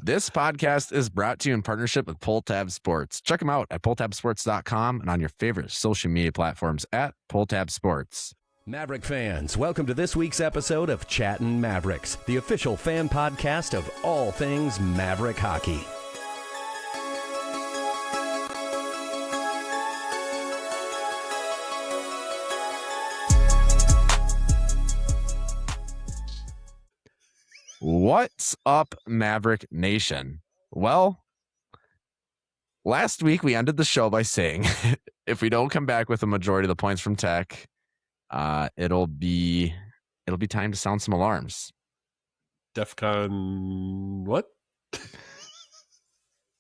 This podcast is brought to you in partnership with Pulltab Sports. Check them out at pulltabsports.com and on your favorite social media platforms at Pulltab Sports. Maverick fans, welcome to this week's episode of Chattin Mavericks, the official fan podcast of all things Maverick hockey. What's up, Maverick Nation? Well, last week we ended the show by saying if we don't come back with a majority of the points from Tech, it'll be time to sound some alarms. DEFCON what?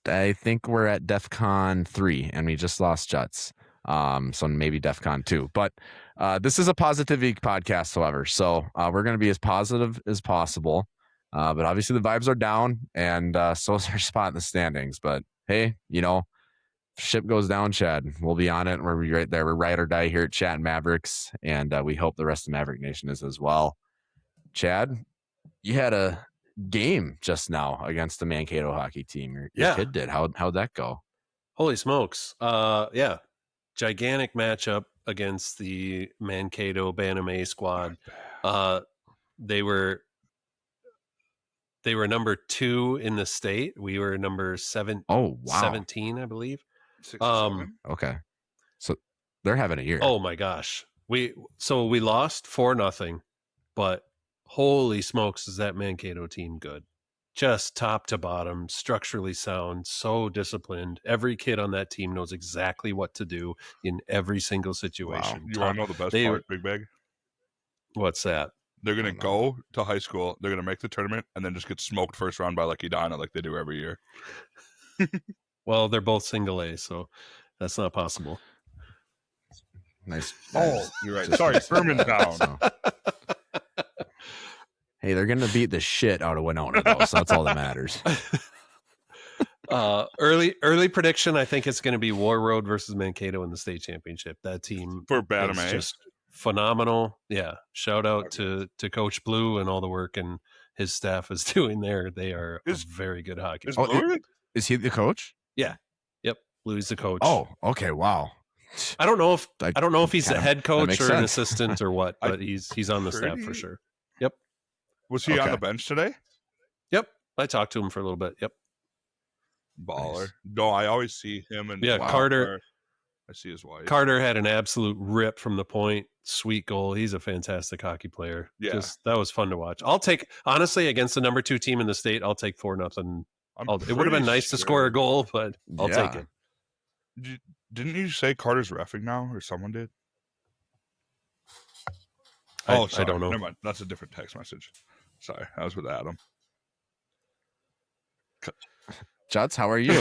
I think we're at DEFCON 3 and we just lost Juts. So maybe DEFCON 2. But this is a positivity podcast, however. So we're going to be as positive as possible. But obviously the vibes are down, and so is our spot in the standings. But hey, ship goes down, Chad. We'll be on it. We're right there. We're ride or die here at Chattin Mavericks, and we hope the rest of Maverick Nation is as well. Chad, you had a game just now against the Mankato hockey team. Your kid did. How'd that go? Holy smokes. Yeah. Gigantic matchup against the Mankato Bantam A squad. They were number 2 in the state. We were number 17, I believe. 6 or 7. Okay. So they're having a year. Oh my gosh. We lost 4-0, but holy smokes, is that Mankato team good. Just top to bottom, structurally sound, so disciplined. Every kid on that team knows exactly what to do in every single situation. Wow. You want to know the best part, Big Bag? What's that? They're going to go to high school, they're going to make the tournament, and then just get smoked first round by Edina like they do every year. Well, they're both single A, so that's not possible. Nice. Oh, you're right. Sorry, Furmantown. So. Hey, they're going to beat the shit out of Winona, though, so that's all that matters. Early prediction, I think it's going to be War Road versus Mankato in the state championship. That team For Bantam is A. just phenomenal. Yeah. Shout out to Coach Blue and all the work and his staff is doing there. They are a very good hockey. Is he the coach? Yeah. Yep. Blue's the coach. Oh, okay. Wow. I don't know if he's the head coach or an sense. assistant or what, but he's on the staff for sure. Yep. Was he on the bench today? Yep. I talked to him for a little bit. Yep. Baller. Nice. No, I always see him and Carter. I see his wife. Carter had an absolute rip from the point. Sweet goal. He's a fantastic hockey player. Yeah. That was fun to watch. I'll take, honestly, against the number 2 team in the state, I'll take 4-0. It would have been nice to score a goal, but I'll take it. Didn't you say Carter's reffing now, or someone did? I sorry. don't know. Never mind. That's a different text message. Sorry, I was with Adam. Juts, how are you?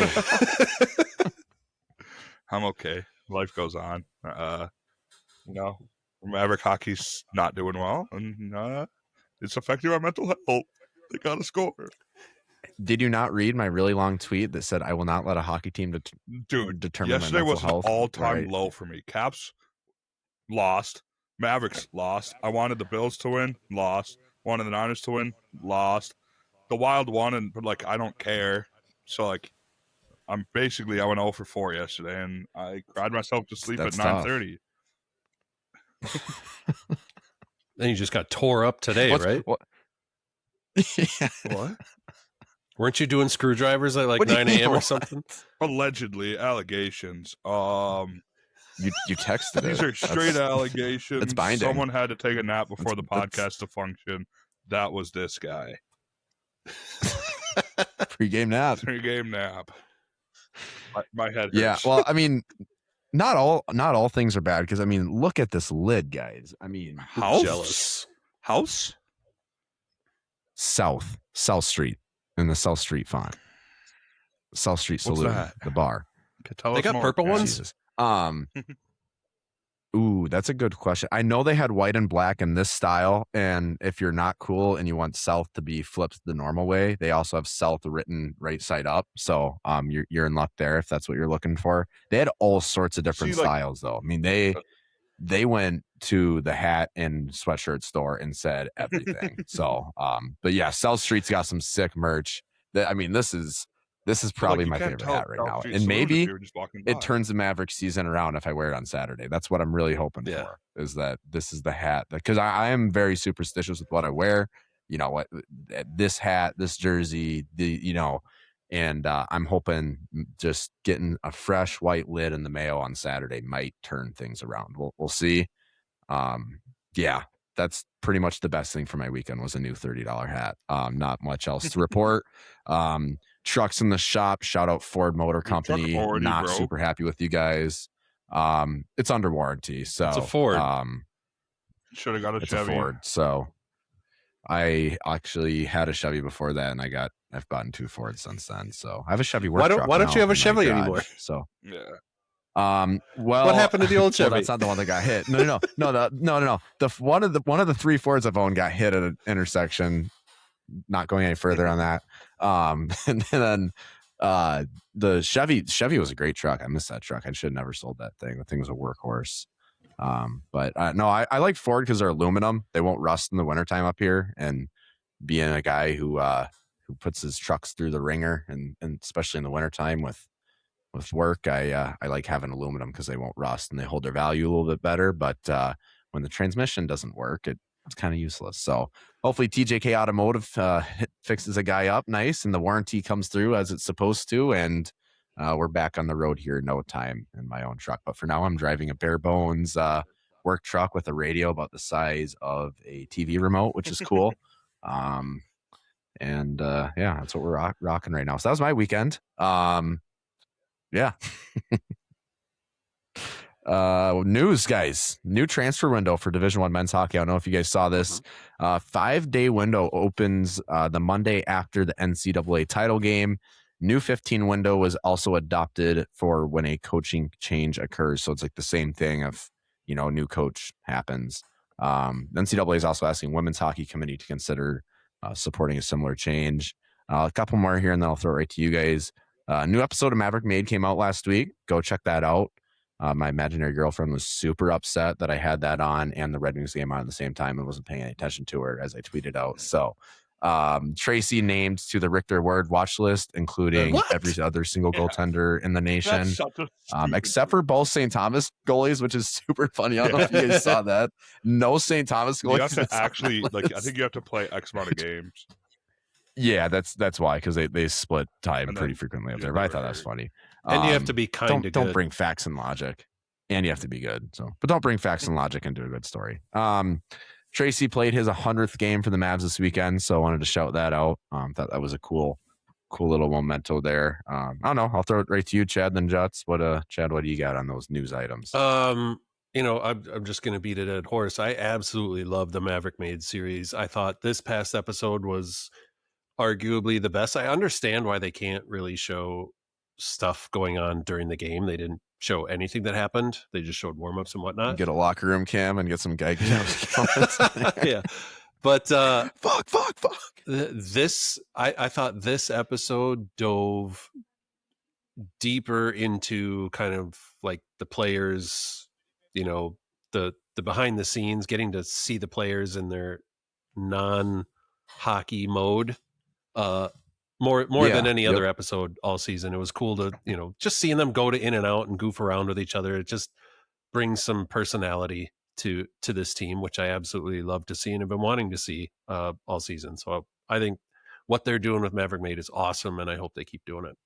I'm okay. Life goes on. Maverick hockey's not doing well, and it's affecting our mental health. They got to score. Did you not read my really long tweet that said I will not let a hockey team determine my yesterday mental was health? an all-time low for me. Caps lost. Mavericks lost. I wanted the Bills to win. Lost. Wanted the Niners to win. Lost. The Wild won, but I don't care. So I went 0 for 4 yesterday, and I cried myself to sleep That's at 9:30. Then you just got tore up today, right? Yeah. What? Weren't you doing screwdrivers at 9 a.m. or something? Allegedly, allegations. You texted These it. are straight allegations. It's binding. Someone had to take a nap before the podcast to function. That was this guy. Pre-game nap. Pre-game nap. My head hurts. Yeah, well, I mean, not all things are bad because look at this lid, guys. Jealous. House? South Street in the South Street font. South Street Saloon, the bar. They got purple ones? Jesus. Ooh, that's a good question. I know they had white and black in this style, and if you're not cool and you want South to be flipped the normal way, they also have South written right side up. So you're in luck there if that's what you're looking for. They had all sorts of different styles though. They went to the hat and sweatshirt store and said everything. So but yeah, South Street's got some sick merch. I mean, this is probably my favorite hat right now, and maybe it turns the Maverick season around if I wear it on Saturday. That's what I'm really hoping for. Is that this is the hat, because I am very superstitious with what I wear. You know what, this hat, this jersey, and I'm hoping just getting a fresh white lid in the mail on Saturday might turn things around. We'll see. Yeah, that's pretty much the best thing for my weekend was a new $30 hat. Not much else to report. Trucks in the shop. Shout out Ford Motor Company. Not super happy with you guys. It's under warranty, so it's a Ford. Should have got a Chevy. A Ford. So I actually had a Chevy before that, and I've gotten 2 Fords since then. So I have a Chevy work truck. Why don't you have a Chevy anymore? So yeah. Well, what happened to the old Chevy? Well, that's not the one that got hit. No. The one of the 3 Fords I've owned got hit at an intersection. Not going any further on that. And then the Chevy was a great truck. I missed that truck. I should have never sold that thing. The thing was a workhorse. But no, I like Ford because they're aluminum. They won't rust in the wintertime up here. And being a guy who puts his trucks through the ringer, and especially in the wintertime with work, I like having aluminum because they won't rust and they hold their value a little bit better. But when the transmission doesn't work, it's kind of useless. So hopefully TJK Automotive fixes a guy up nice and the warranty comes through as it's supposed to, and we're back on the road here in no time in my own truck. But for now, I'm driving a bare bones work truck with a radio about the size of a TV remote, which is cool. And yeah, that's what we're rocking right now. So that was my weekend. Yeah. News, guys. New transfer window for Division I men's hockey. I don't know if you guys saw this. 5-day window opens the Monday after the NCAA title game. New 15 window was also adopted for when a coaching change occurs. So it's like the same thing if, new coach happens. The NCAA is also asking Women's Hockey Committee to consider supporting a similar change. A couple more here, and then I'll throw it right to you guys. New episode of Maverick Made came out last week. Go check that out. My imaginary girlfriend was super upset that I had that on and the Red Wings game on at the same time and wasn't paying any attention to her as I tweeted out. So Tracy named to the Richter Award watch list, including every other single goaltender in the nation, except for both St. Thomas goalies, which is super funny. I don't know if you guys saw that. No St. Thomas goalies. You have to actually, I think you have to play X amount of games. Yeah, that's why, because they split time pretty frequently up there. But I thought that was funny. And you have to be kind of good. Don't bring facts and logic, and you have to be good. But don't bring facts and logic into a good story. Tracy played his 100th game for the Mavs this weekend, so I wanted to shout that out. Thought that was a cool little memento there. I don't know. I'll throw it right to you, Chad. Then Juts. Chad? What do you got on those news items? I'm just going to beat a dead horse. I absolutely love the Maverick Made series. I thought this past episode was arguably the best. I understand why they can't really show stuff going on during the game. They didn't show anything that happened. They just showed warm-ups and whatnot. Get a locker room cam and get some guy yeah. But fuck. I thought this episode dove deeper into kind of like the players, the behind the scenes, getting to see the players in their non-hockey mode. More than any other episode all season. It was cool to, just seeing them go to in and out and goof around with each other. It just brings some personality to this team, which I absolutely love to see and have been wanting to see all season. So I think what they're doing with Maverick Made is awesome, and I hope they keep doing it.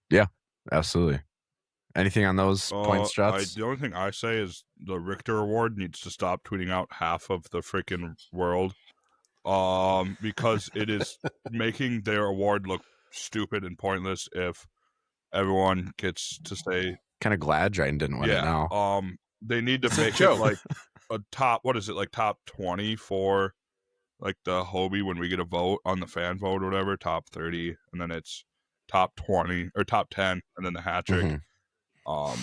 Yeah, absolutely. Anything on those points, Struts? The only thing I say is the Richter Award needs to stop tweeting out half of the freaking world. Because it is making their award look stupid and pointless if everyone gets to say. Kind of glad Dryden didn't win it now. They need to make it like a top. What is it, like top 20 for like the Hobie when we get a vote on the fan vote or whatever? Top 30, and then it's top 20 or top 10, and then the hat trick. I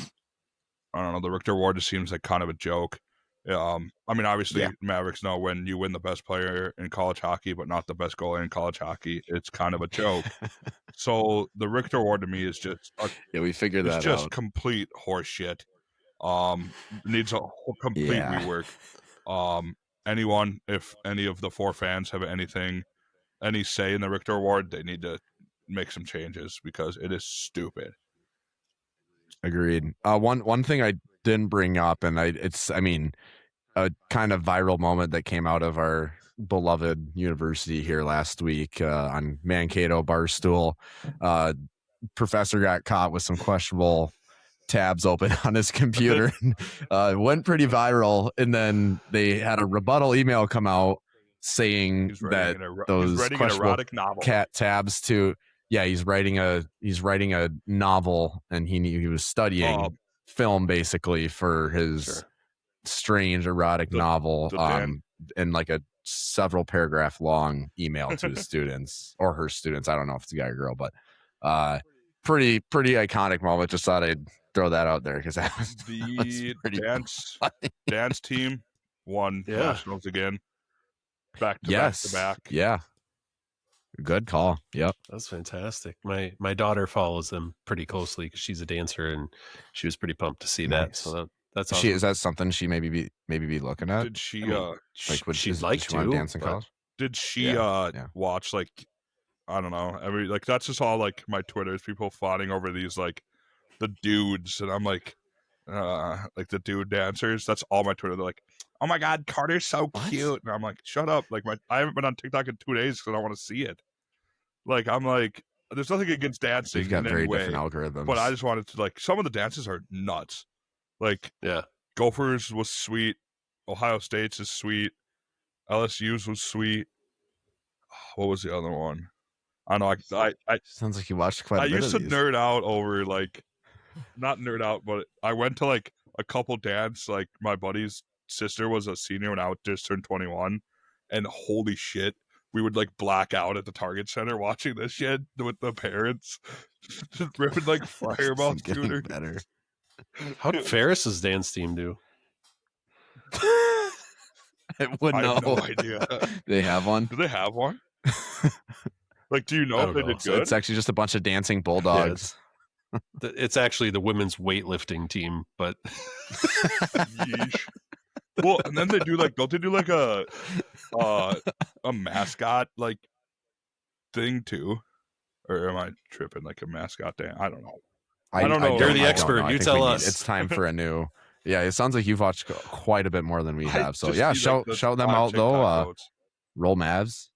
don't know. The Richter Award just seems like kind of a joke. Obviously, Mavericks know when you win the best player in college hockey, but not the best goalie in college hockey, it's kind of a joke. So the Richter Award to me is just we figured that out. It's just complete horseshit. Needs a complete rework. If any of the 4 fans have anything any say in the Richter Award, they need to make some changes because it is stupid. Agreed. One thing I didn't bring up, and it's a kind of viral moment that came out of our beloved university here last week on Mankato Barstool. Professor got caught with some questionable tabs open on his computer. It went pretty viral, and then they had a rebuttal email come out saying that those questionable cat tabs to he's writing a novel, and he was studying film basically for his strange erotic novel in like a several paragraph long email to his students or her students. I don't know if it's a guy or girl, but pretty iconic moment. Just thought I'd throw that out there because that was the dance team won nationals again, back to back. Yeah, good call. Yep, that's fantastic. My daughter follows them pretty closely because she's a dancer, and she was pretty pumped to see that. So that's awesome. Is that something she maybe be looking at? Did she she'd like to dance in college? Did she watch like, I don't know, like that's just all like my Twitter is people fawning over these like the dudes, and I'm like the dude dancers. That's all my Twitter. They're like, oh my god, Carter's so cute, and I'm like, shut up. Like I haven't been on TikTok in 2 days because I don't want to see it. Like I'm like, there's nothing against dancing. They've got in very any way, different algorithms, but I just wanted to like some of the dances are nuts. Like Gophers was sweet, Ohio State's is sweet, LSU's was sweet. What was the other one? I don't know. I sounds like you watched quite a bit. I used to nerd out over like, not nerd out, but I went to like a couple dance. Like my buddy's sister was a senior when I just turned 21, and holy shit, we would like black out at the Target Center watching this shit with the parents, just ripping like fireball scooter. Better. How did Ferris's dance team do? I wouldn't know. I have no idea. They have one. Do they have one? Like, do you know if they did So good? it's actually just a bunch of dancing bulldogs. It's actually the women's weightlifting team, but Yeesh. Well, and then they do like, don't they do like a mascot like thing too? Or am I tripping? Like a mascot dance? I don't know. I don't know. You're the expert. You tell us. It's time for a new. Yeah, it sounds like you've watched quite a bit more than we have. So yeah, shout them out though. Roll Mavs.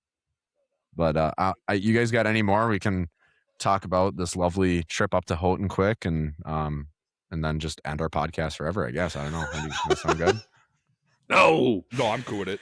But you guys got any more? We can talk about this lovely trip up to Houghton quick, and then just end our podcast forever. I guess I don't know. Does that sound good? No, I'm cool with it.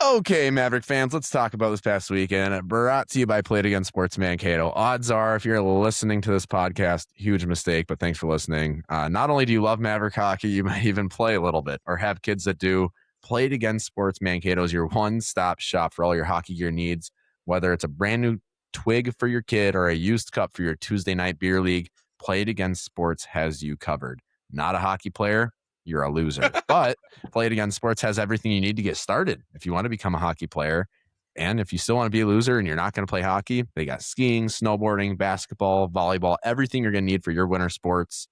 Okay, Maverick fans, let's talk about this past weekend. Brought to you by Play It Again Sports Mankato. Odds are, if you're listening to this podcast, huge mistake, but thanks for listening. Not only do you love Maverick hockey, you might even play a little bit or have kids that do. Play It Again Sports Mankato is your one-stop shop for all your hockey gear needs, whether it's a brand new twig for your kid or a used cup for your Tuesday night beer league. Play It Again Sports has you covered. Not a hockey player? You're a loser. But Play It Again Sports has everything you need to get started if you want to become a hockey player. And if you still want to be a loser and you're not going to play hockey, they got skiing, snowboarding, basketball, volleyball, everything you're going to need for your winter sports.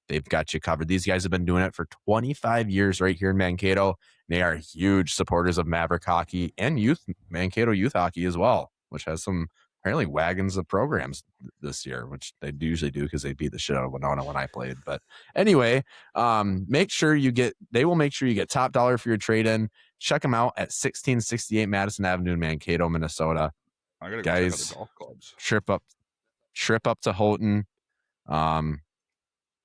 They've got you covered. These guys have been doing it for 25 years right here in Mankato. They are huge supporters of Maverick hockey and Mankato youth hockey as well, which has some apparently wagons of programs this year, which they usually do because they beat the shit out of Winona when I played. But anyway, they will make sure you get top dollar for your trade-in. Check them out at 1668 Madison Avenue in Mankato, Minnesota. I gotta go guys, check out the golf clubs. Trip up to Houghton.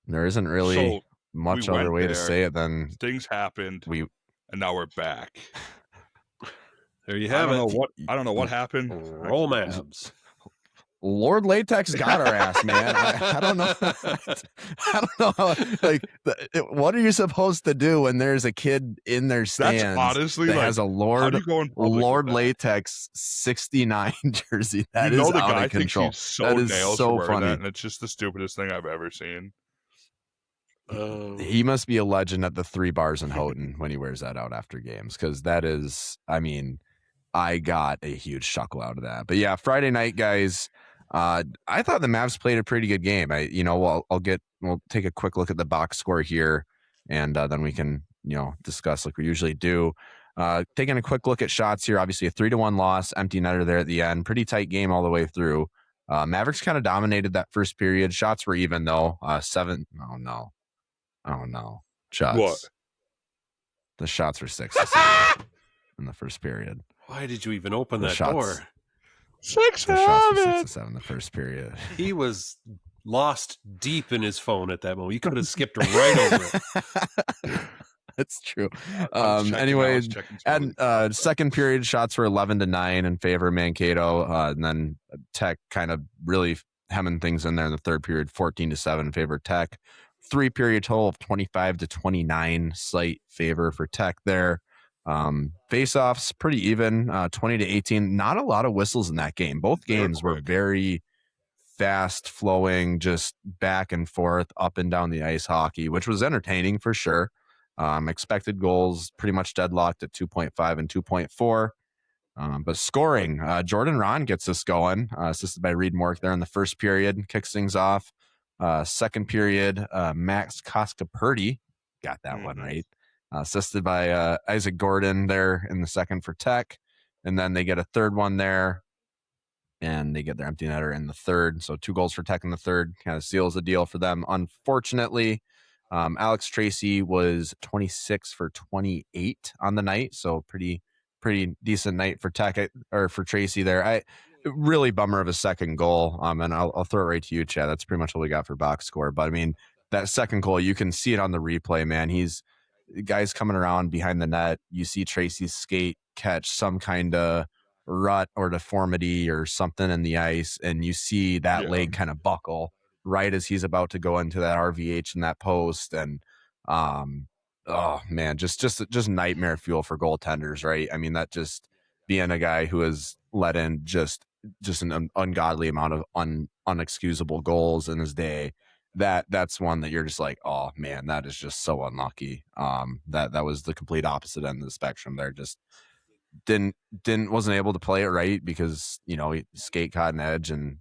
There isn't really much other way to say it than things happened. And now we're back. There you have it. I don't know what happened. Roll Mavs. Lord Latex got our ass, man. I don't know. I don't know how, like, what are you supposed to do when there's a kid in their stands? That's honestly that like, has a Lord Latex 69 jersey. That is out of control. That is so funny, and it's just the stupidest thing I've ever seen. He must be a legend at the 3 bars in Houghton when he wears that out after games, because that is, I mean, I got a huge chuckle out of that. But yeah, Friday night, guys. I thought the Mavs played a pretty good game. We'll take a quick look at the box score here, and then we can discuss like we usually do. Taking a quick look at shots here, obviously a 3-1 loss, empty netter there at the end. Pretty tight game all the way through. Mavericks kind of dominated that first period. Shots were even though. 7. Oh no. Shots. What? The shots were 6-7 in the first period. Why did you even open The that shots- door? The shots were 6-7 in the first period. He was lost deep in his phone at that moment. You could have skipped right over it. That's true. I was checking, Anyway, I was checking and second period shots were 11-9 in favor of Mankato, and then Tech kind of really hemming things in there in the third period, 14-7 in favor of Tech. 3-period total of 25-29, slight favor for Tech there. Face-offs pretty even, 20-18. Not a lot of whistles in that game. Both games were very fast flowing, just back and forth, up and down the ice hockey, which was entertaining for sure. Expected goals pretty much deadlocked at 2.5 and 2.4. But scoring, Jordan Ron gets us going, assisted by Reed Mork there in the first period, kicks things off. Second period, Max Koska-Purdy got that one right. Assisted by Isaac Gordon there in the second for Tech. And then they get a third one there, and they get their empty netter in the third. So 2 goals for Tech in the third kind of seals the deal for them. Unfortunately, Alex Tracy was 26 for 28 on the night. So pretty decent night for Tech, or for Tracy there. Really bummer of a second goal. And I'll throw it right to you, Chad. That's pretty much what we got for box score. But I mean, that second goal, you can see it on the replay, man. Guys coming around behind the net. You see Tracy's skate catch some kind of rut or deformity or something in the ice, and you see that leg kind of buckle right as he's about to go into that RVH in that post. And oh man, just nightmare fuel for goaltenders, right? I mean, that just being a guy who has let in just an ungodly amount of unexcusable goals in his day. That's one that you're just like, oh man, that is just so unlucky. That was the complete opposite end of the spectrum there. Just wasn't able to play it right because, skate caught an edge and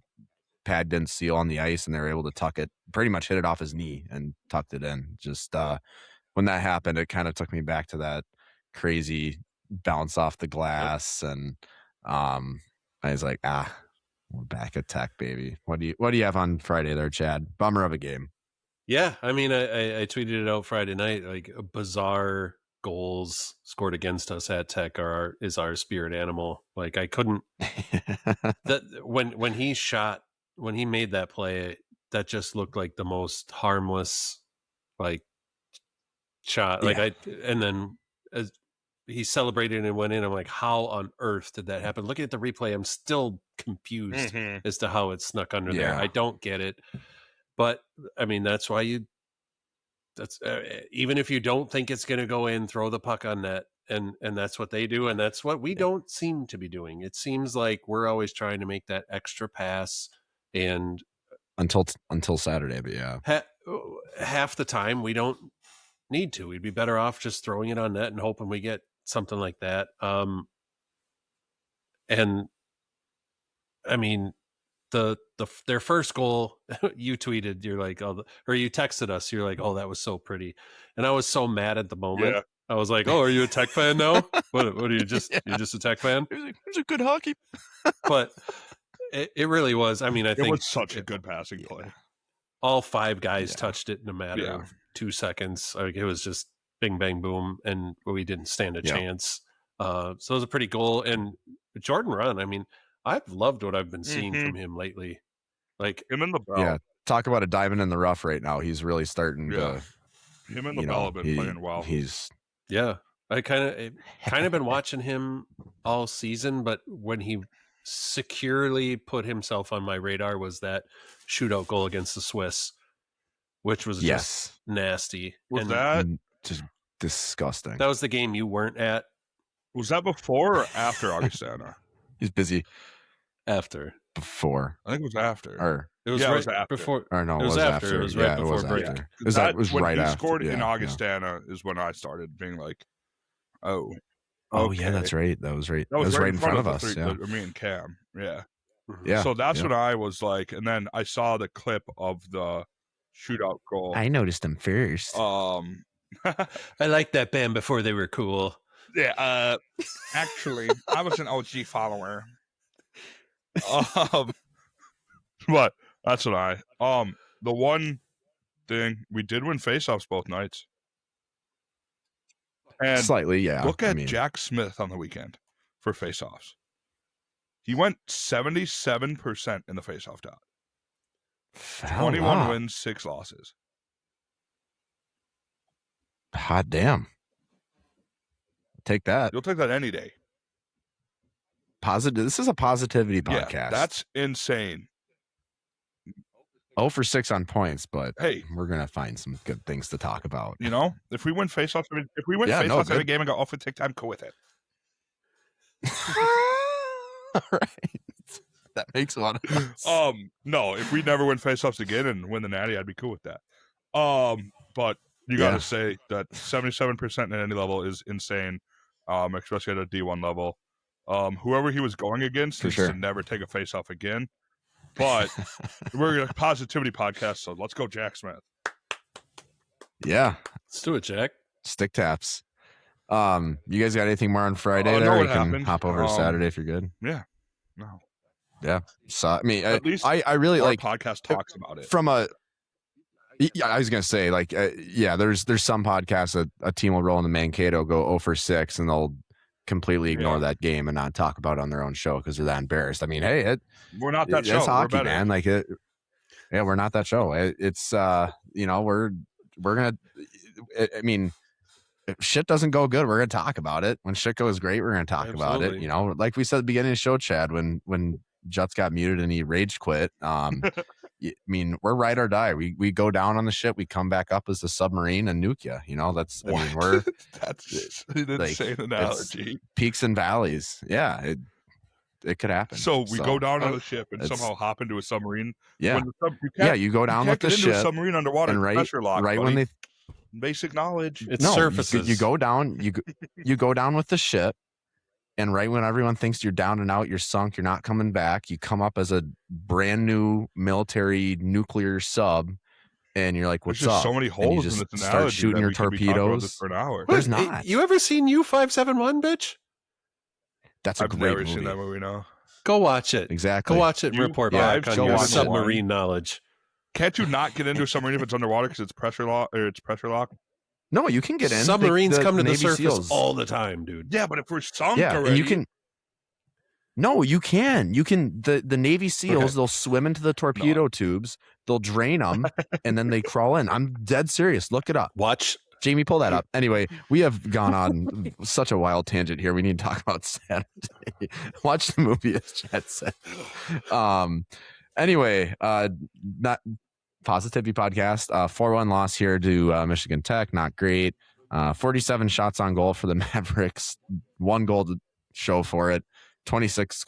pad didn't seal on the ice, and they were able to tuck it, pretty much hit it off his knee and tucked it in. Just when that happened, it kind of took me back to that crazy bounce off the glass. And I was like, we're back at Tech, baby. What do you have on Friday there, Chad? Bummer of a game. Yeah, I mean, I tweeted it out Friday night, like bizarre goals scored against us at Tech is our spirit animal. Like I couldn't that when he made that play, that just looked like the most harmless like shot. Like and then as he celebrated and went in, I'm like, how on earth did that happen? Looking at the replay, I'm still confused as to how it snuck under there. I don't get it. But I mean, that's why even if you don't think it's going to go in, throw the puck on net, and that's what they do, and that's what we don't seem to be doing. It seems like we're always trying to make that extra pass, and until Saturday, but half the time we don't need to. We'd be better off just throwing it on net and hoping we get something like that. And I mean, their first goal, you tweeted, you're like, or you texted us, you're like, oh, that was so pretty. And I was so mad at the moment. I was like, oh, are you a Tech fan now? What are you you're just a Tech fan? It was a good hockey. But it really was. I mean, I think it was such a good passing play. All 5 guys touched it in a matter of 2 seconds. Like it was just bing, bang, boom. And we didn't stand a chance. So it was a pretty goal. And Jordan Run, I mean, I've loved what I've been seeing from him lately. Like him and the Bell. Talk about a diamond in the rough right now. He's really starting to. Him and the Bell have been playing well. I kind of been watching him all season, but when he securely put himself on my radar was that shootout goal against the Swiss, which was just nasty. Was that just disgusting? That was the game you weren't at. Was that before or after Augustana? He's busy. After. Before. I think it was after. Or it was right after. Before. Or no, it was after. It was right before break. It was when right he after. scored in Augustana is when I started being like, oh, yeah, that's right. That was right. That was right in front of us. Me and Cam. Yeah. Yeah. So that's when I was like, and then I saw the clip of the shootout goal. I noticed him first. I liked that band before they were cool. Yeah. Actually, I was an OG follower. But that's what I. The one thing we did win faceoffs both nights. And Slightly, yeah. look at Jack Smith on the weekend for faceoffs. He went 77% in the faceoff dot. 21 wins, 6 losses. Hot damn. Take that. You'll take that any day. Positive. This is a positivity podcast. Yeah, that's insane. 0 for 6 on points, but hey, we're gonna find some good things to talk about. You know, if we win faceoffs, every game and go off with TikTok, I'm cool with it. All right, that makes a lot of sense. No, if we never win faceoffs again and win the Natty, I'd be cool with that. But you got to say that 77% at any level is insane, especially at a D1 level. Whoever he was going against needs to never take a faceoff again. But we're a positivity podcast, so let's go, Jack Smith. Yeah, let's do it, Jack. Stick taps. You guys got anything more on Friday? There, you can hop over to Saturday if you're good. Yeah, no, yeah. So I mean, at least I really like podcast talks about it from a. Yeah, I was gonna say like there's some podcasts that a team will roll in the Mankato, go 0 for 6, and they'll completely ignore that game and not talk about it on their own show because they're that embarrassed. I mean, hey, we're not that show. It's hockey, man. Like it. Yeah, we're not that show. It's we're gonna. I mean, if shit doesn't go good, we're gonna talk about it. When shit goes great, we're gonna talk about it. You know, like we said at the beginning of the show, Chad, when Juts got muted and he rage quit. I mean, we're ride or die. We go down on the ship, we come back up as the submarine and nuke you. You know, that's I mean, we're that's an insane analogy. Peaks and valleys. Yeah, it could happen. So we go down on the ship and somehow hop into a submarine. Yeah, you go down with the ship. A submarine underwater and pressure lock. Right buddy. when they basic knowledge. It's surfaces. You go down. You go down with the ship. And right when everyone thinks you're down and out, you're sunk, you're not coming back, you come up as a brand new military nuclear sub, and you're like, "What's There's up?" So many holes in this analogy. Start shooting your torpedoes for an hour. There's not. You ever seen U571, bitch? That's a great movie. Seen that movie. No. Go watch it. Exactly. Go watch it and report back on your submarine knowledge. Can't you not get into a submarine if it's underwater because it's pressure lock or it's pressure lock? No, you can get in. Submarines come to the Navy surface SEALs. all the time, dude. Yeah, but if we're sunk already, and you can. No, you can. You can. The Navy SEAls, they'll swim into the torpedo tubes, they'll drain them, and then they crawl in. I'm dead serious. Look it up. Watch. Jamie, pull that up. Anyway, we have gone on such a wild tangent here. We need to talk about Saturday. Watch the movie, as Chad said. Anyway, not positivity podcast. 4-1 loss here to Michigan Tech. Not great. 47 shots on goal for the Mavericks. 1 goal to show for it. 26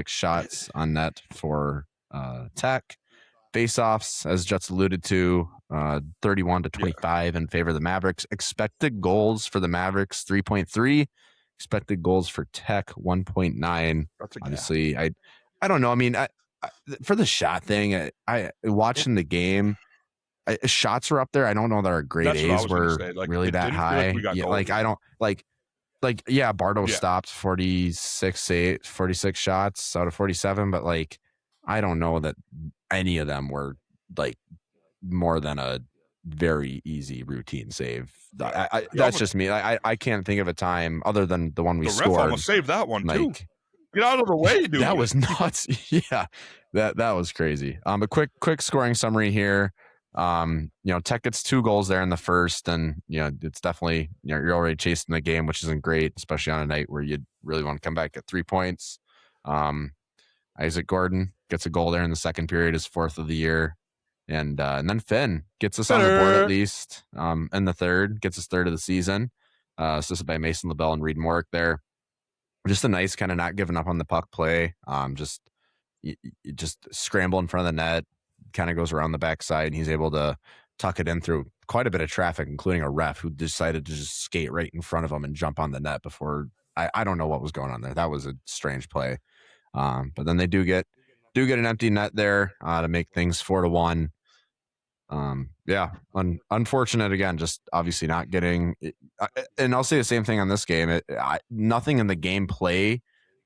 shots on net for Tech. Faceoffs, as Juts alluded to, 31-25 in favor of the Mavericks. Expected goals for the Mavericks, 3.3. Expected goals for Tech, 1.9. Honestly, I don't know. I mean, for the shot thing, I watching the game, shots were up there. I don't know that our grade A's were really that high. I don't Bardo stopped 46 shots out of 47, but I don't know that any of them were more than a very easy routine save. That's just me. I can't think of a time other than the one we scored. The ref almost saved that one too. Get out of the way, dude. That was nuts. Yeah, that was crazy. A quick scoring summary here. Tech gets 2 goals there in the first, and it's definitely you're already chasing the game, which isn't great, especially on a night where you really want to come back at 3 points. Isaac Gordon gets a goal there in the second period, his 4th of the year, and then Finn gets us on the board at least. In the third, gets his 3rd of the season, assisted by Mason LaBelle and Reed Morrick there. Just a nice kind of not giving up on the puck play. Just scramble in front of the net, kind of goes around the backside, and he's able to tuck it in through quite a bit of traffic, including a ref who decided to just skate right in front of him and jump on the net before. I don't know what was going on there. That was a strange play. But then they do get an empty net there to make things 4-1. Yeah, unfortunate again. Just obviously not getting. And I'll say the same thing on this game. Nothing in the gameplay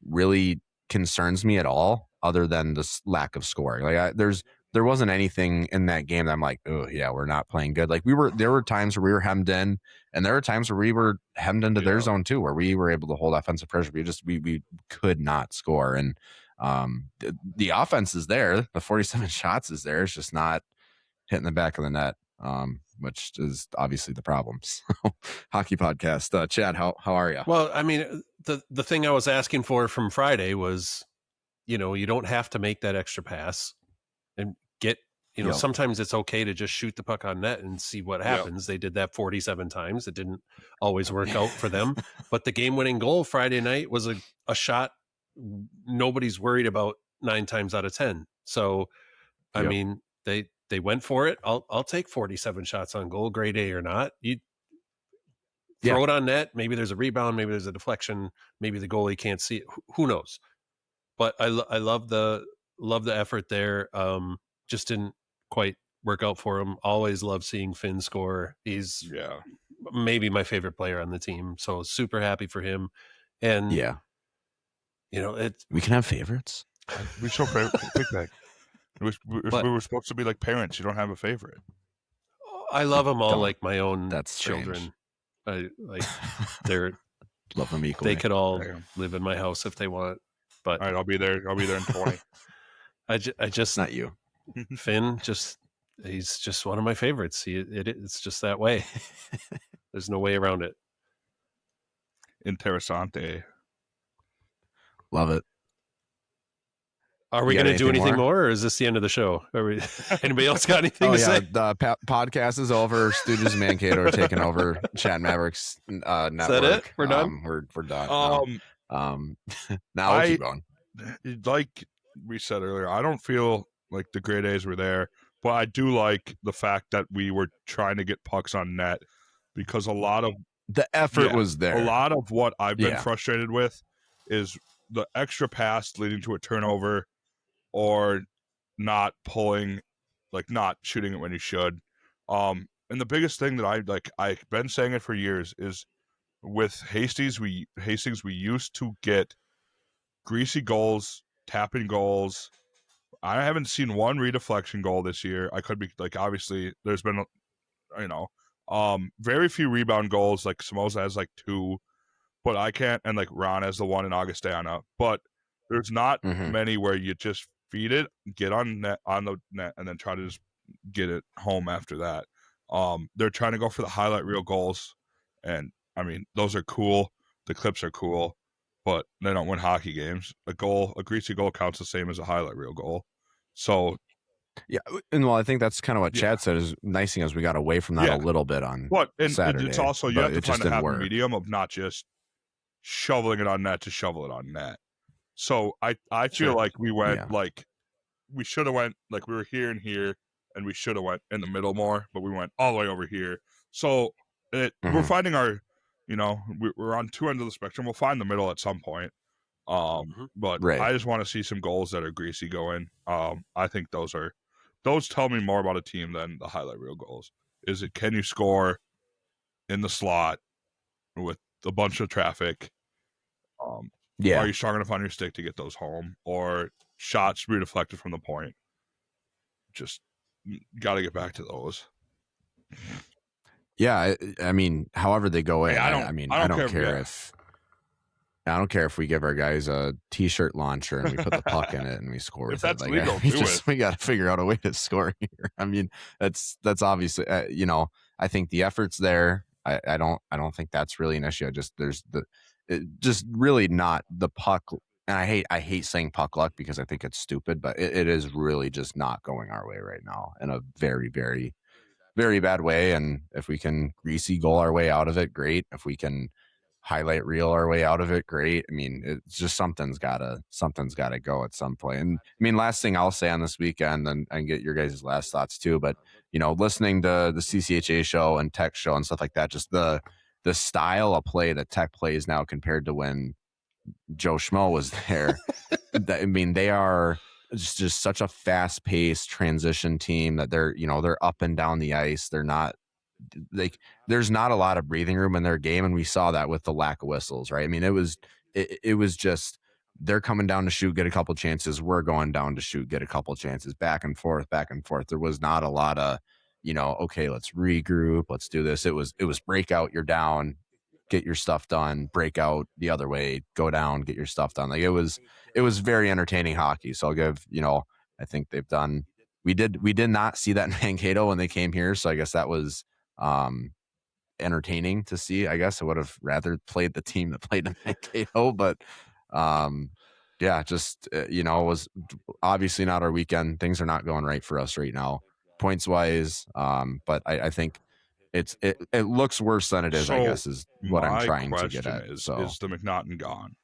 really concerns me at all, other than this lack of scoring. Like there wasn't anything in that game that I'm like, oh yeah, we're not playing good. Like there were times where we were hemmed in, and there were times where we were hemmed into their zone too, where we were able to hold offensive pressure. We could not score, and the offense is there. The 47 shots is there. It's just not hitting the back of the net, which is obviously the problem. So, hockey podcast. Chad, how are you? Well, I mean, the thing I was asking for from Friday was, you don't have to make that extra pass and get, sometimes it's okay to just shoot the puck on net and see what happens. They did that 47 times. It didn't always work out for them, but the game-winning goal Friday night was a shot nobody's worried about 9 times out of 10. So, I mean, they went for it. I'll take 47 shots on goal, grade A or not. You throw it on net. Maybe there's a rebound. Maybe there's a deflection. Maybe the goalie can't see it. Who knows? But I love the effort there. Just didn't quite work out for him. Always love seeing Finn score. He's maybe my favorite player on the team. So super happy for him. And we can have favorites. We show pick that. We were supposed to be like parents. You don't have a favorite. I love them all like my own children. Strange. I like they're love them equally. They could all live in my house if they want. But all right, I'll be there in 20. I just not you. Finn he's just one of my favorites. It's just that way. There's no way around it. Interessante. Love it. Are we going to do anything more, or is this the end of the show? Anybody else got anything to say? The podcast is over. Studios Mankato are taking over Chattin Mavericks network. Is that it? We're done? We're done. Now we'll keep going. Like we said earlier, I don't feel like the grade A's were there, but I do like the fact that we were trying to get pucks on net, because a lot of the effort was there. A lot of what I've been frustrated with is the extra pass leading to a turnover, or not pulling, like not shooting it when you should. And the biggest thing that I've been saying it for years is with Hastings, we used to get greasy goals, tapping goals. I haven't seen one redeflection goal this year. I could be like, obviously there's been, very few rebound goals. Like Samosa has like 2, but I can't, and like Ron has the one in Augustana, but there's not many where you just feed it, get on the net, and then try to just get it home after that. They're trying to go for the highlight reel goals, and I mean, those are cool. The clips are cool, but they don't win hockey games. A greasy goal counts the same as a highlight reel goal. So, yeah, and well, I think that's kind of what Chad said. Is nice thing is we got away from that a little bit on Saturday. It's also you have to find a happy medium of not just shoveling it on net to shovel it on net. So I feel like we went like we should have went like we were here and here, and we should have went in the middle more, but we went all the way over here. So we're finding our, we're on 2 ends of the spectrum. We'll find the middle at some point. But I just want to see some goals that are greasy going. I think those tell me more about a team than the highlight reel goals. Can you score in the slot with a bunch of traffic? Are you strong enough on your stick to get those home, or shots redeflected from the point? Just got to get back to those. Yeah, I mean, however they go in. I don't care if we give our guys a t-shirt launcher and we put the puck in it and we score with that's it. Legal, we got to figure out a way to score here. I mean, that's obviously I think the effort's there. I don't think that's really an issue. Just really not the puck. And I hate saying puck luck because I think it's stupid, but it is really just not going our way right now in a very, very, very bad way. And if we can greasy goal our way out of it, great. If we can highlight reel our way out of it, great. I mean, it's just something's gotta go at some point. And I mean, last thing I'll say on this weekend, and get your guys' last thoughts too, but listening to the CCHA show and Tech show and stuff like that, just the style of play that Tech plays now compared to when Joe Schmo was there. I mean, they are just such a fast-paced transition team that they're up and down the ice. They're not like, there's not a lot of breathing room in their game, and we saw that with the lack of whistles, right? I mean, it was just, they're coming down to shoot, get a couple chances. We're going down to shoot, get a couple chances, back and forth, back and forth. There was not a lot of, okay, let's regroup, let's do this. It was breakout, you're down, get your stuff done, break out the other way, go down, get your stuff done. Like, it was very entertaining hockey. So I'll give, I think they've done, we did not see that in Mankato when they came here. So I guess that was entertaining to see. I guess I would have rather played the team that played in Mankato, but just it was obviously not our weekend. Things are not going right for us right now, points wise. But I think it looks worse than it is. I guess is what I'm trying to get at. Is the McNaughton gone?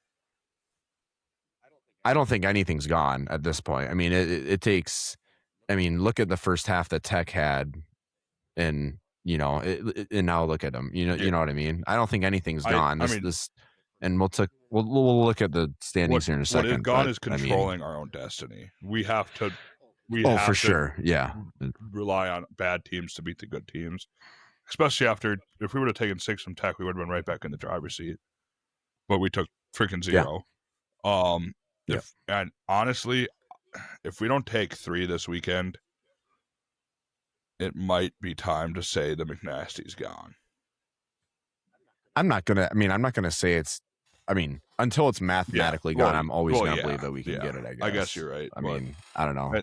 I don't think anything's gone at this point. I mean, it takes. I mean, look at the first half that Tech had, and and now look at them. You know what I mean. I don't think anything's gone. And we'll look at the standings here in a second. What is gone is controlling our own destiny. We have to. Sure. Yeah. Rely on bad teams to beat the good teams, especially after, if we would have taken 6 from Tech, we would have been right back in the driver's seat. But we took freaking 0. Yeah. And honestly, if we don't take 3 this weekend, it might be time to say the McNasty's gone. I'm not gonna say it's. I mean, until it's mathematically gone, I'm always gonna believe that we can get it. I guess you're right. I mean, I don't know.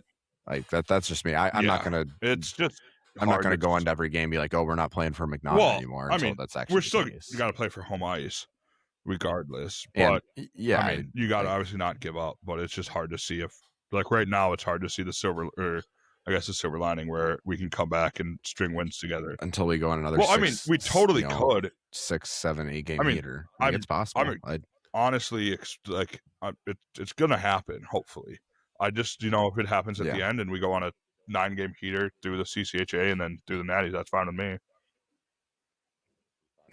Like that's just me. I'm not gonna. It's just. I'm not gonna go into every game and be like, oh, we're not playing for McNaughton anymore. I mean, that's actually we're still got to play for home ice, regardless. But yeah, I mean, you got to obviously not give up. But it's just hard to see if, like right now, it's hard to see the silver lining where we can come back and string wins together until we go on another. Well, I mean, we totally could 6, 7, 8 game heater. It's possible. I mean, honestly, it's gonna happen. Hopefully, I just if it happens at the end and we go on a 9-game heater through the CCHA and then do the Natties, that's fine with me.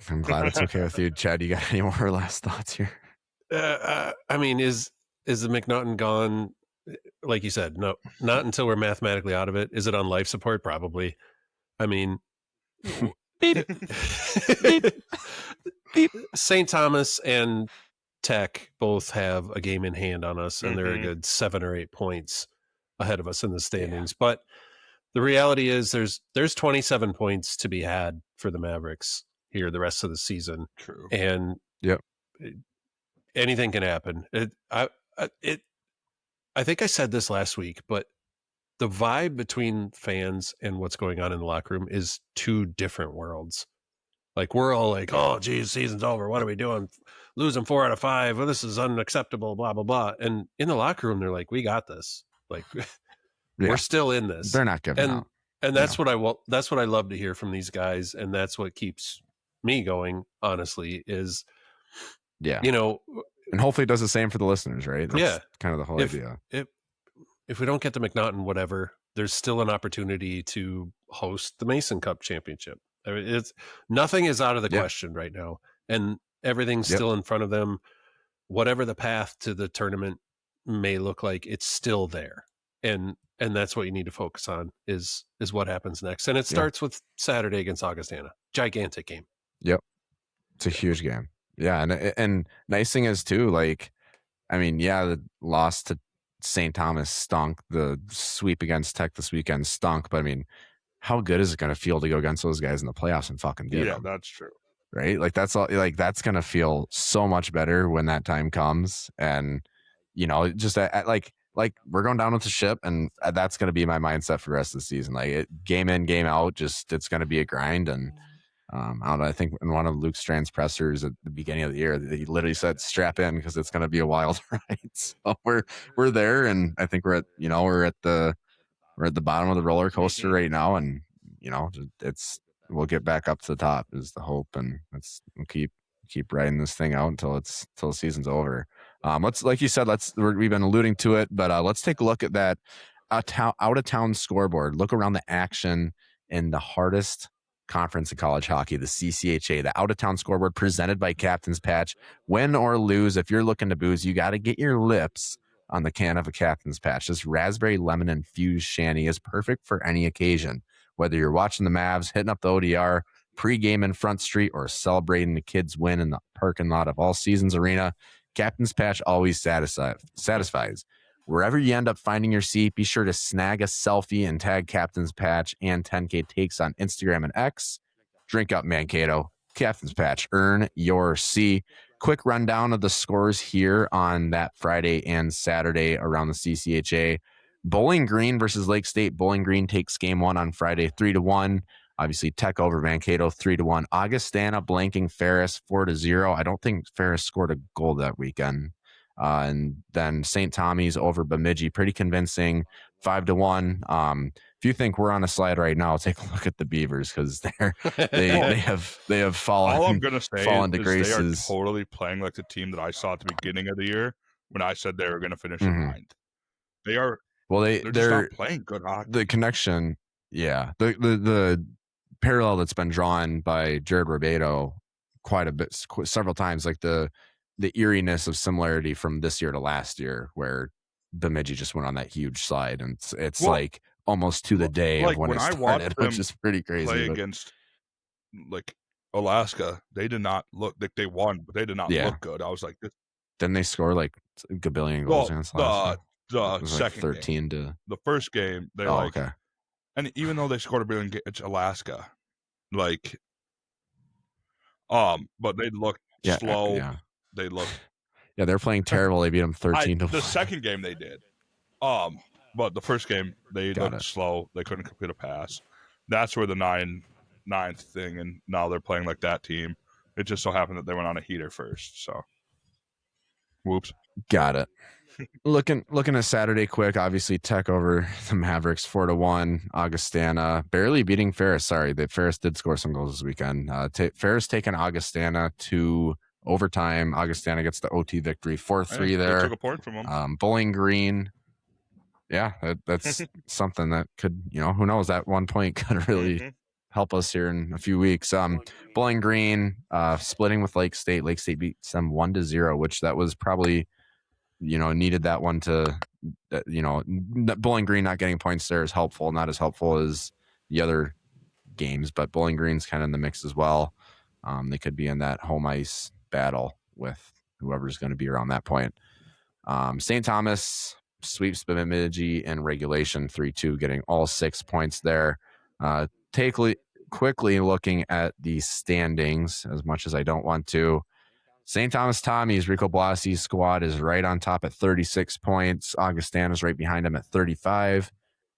I'm glad it's okay with you, Chad. You got any more last thoughts here? I mean, is the McNaughton gone? Like you said, no, not until we're mathematically out of it. Is it on life support? Probably. I mean, beep. Beep. St. Thomas and Tech both have a game in hand on us, and they're a good 7 or 8 points ahead of us in the standings. But the reality is there's 27 points to be had for the Mavericks here the rest of the season. True. And anything can happen. I think I said this last week, but the vibe between fans and what's going on in the locker room is 2 different worlds. Like, we're all like, oh, geez, season's over. What are we doing? Losing 4 out of 5. Well, this is unacceptable, blah, blah, blah. And in the locker room, they're like, we got this. Like, we're still in this. They're not giving out. And that's what I love to hear from these guys. And that's what keeps me going, honestly, is, and hopefully it does the same for the listeners, right? That's kind of the whole idea. If we don't get the McNaughton, whatever, there's still an opportunity to host the Mason Cup Championship. I mean, nothing is out of the question right now, and everything's still in front of them. Whatever the path to the tournament may look like, it's still there, and that's what you need to focus on is what happens next. And it starts with Saturday against Augustana, gigantic game. Yep, it's a huge game. Yeah, and nice thing is too, like, I mean, the loss to St. Thomas stunk. The sweep against Tech this weekend stunk. But I mean, how good is it going to feel to go against those guys in the playoffs and fucking get them? Yeah, that's true. Right? Like, that's all. Like, that's going to feel so much better when that time comes. And just like we're going down with the ship, and that's going to be my mindset for the rest of the season. Like, game in, game out. Just it's going to be a grind. And I don't know. I think in one of Luke Strand's pressers at the beginning of the year, he literally said, "Strap in, because it's going to be a wild ride." So we're there, and I think we're at the bottom of the roller coaster right now, and we'll get back up to the top is the hope, and we'll keep riding this thing out until the season's over. Let's, like you said, we've been alluding to it, but let's take a look at that out of town scoreboard. Look around the action in the hardest conference of college hockey, the CCHA, the out of town scoreboard presented by Captain's Patch. Win or lose, if you're looking to booze, you got to get your lips on the can of a Captain's Patch. This raspberry lemon infused shandy is perfect for any occasion, whether you're watching the Mavs, hitting up the ODR, pregame in Front Street, or celebrating the kids' win in the parking lot of All Seasons Arena. Captain's Patch always satisfies. Wherever you end up finding your seat, be sure to snag a selfie and tag Captain's Patch and 10K Takes on Instagram and X. Drink up, Mankato. Captain's Patch. Earn your C. Quick rundown of the scores here on that Friday and Saturday around the CCHA. Bowling Green versus Lake State. Bowling Green takes game 1 on Friday 3-1. Obviously, Tech over Mankato 3-1. Augustana blanking Ferris 4-0. I don't think Ferris scored a goal that weekend. And then St. Tommy's over Bemidji, pretty convincing, 5-1. If you think we're on a slide right now, take a look at the Beavers because they have fallen. All I'm gonna say to is graces. they are totally playing like the team that I saw at the beginning of the year when I said they were going to finish in ninth. They are. Well, they're just not playing good hockey. The connection, yeah, the parallel that's been drawn by Jared Ribeiro quite a bit, several times, like the eeriness of similarity from this year to last year, where Bemidji just went on that huge slide, and it's like almost to the day of when it started, which is pretty crazy. Play against like Alaska, they did not look like they won, but they did not look good. I was like, didn't they score like a gabillion goals against Alaska? The second like 13 game. To the first game, they okay. And even though they scored a billion, it's Alaska, like, but they looked slow. Yeah. They look. Yeah, they're playing terrible. They beat them 13-1. The second game they did. But the first game they looked slow. They couldn't complete a pass. That's where the ninth thing, and now they're playing like that team. It just so happened that they went on a heater first. So, whoops. Got it. Looking at Saturday quick. Obviously, Tech over the Mavericks 4-1. Augustana barely beating Ferris. Sorry, that Ferris did score some goals this weekend. Ferris taking Augustana to overtime. Augustana gets the OT victory 4-3 there. They took a point from them. Bowling Green. Yeah, that's something that could, who knows, that 1 point could really help us here in a few weeks. Bowling Green splitting with Lake State. Lake State beats them 1-0, which that was probably, needed that one to, Bowling Green not getting points there is helpful. Not as helpful as the other games, but Bowling Green's kind of in the mix as well. They could be in that home ice battle with whoever's going to be around that point. St. Thomas sweeps Bemidji in regulation 3-2, getting all 6 points there. Quickly looking at the standings, as much as I don't want to. St. Thomas Tommy's Rico Blasi's squad is right on top at 36 points. Augustana's right behind him at 35.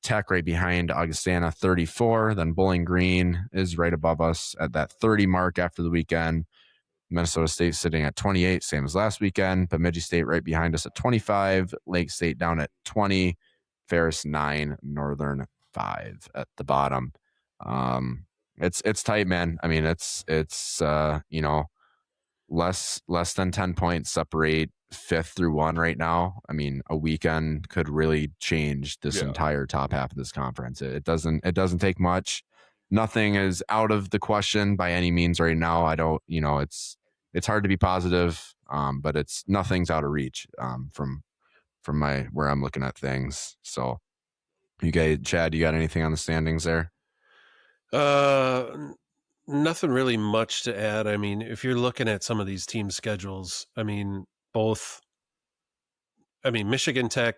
Tech right behind Augustana, 34. Then Bowling Green is right above us at that 30 mark after the weekend. Minnesota State sitting at 28, same as last weekend. Bemidji State right behind us at 25. Lake State down at 20. Ferris 9. Northern 5 at the bottom. It's tight, man. I mean, it's less than 10 points separate 5th through 1 right now. I mean, a weekend could really change this entire top half of this conference. It doesn't take much. Nothing is out of the question by any means right now. I don't, it's hard to be positive, but nothing's out of reach from where I'm looking at things. So, you guys, Chad, you got anything on the standings there? Nothing really much to add. I mean, if you're looking at some of these team schedules, Michigan Tech,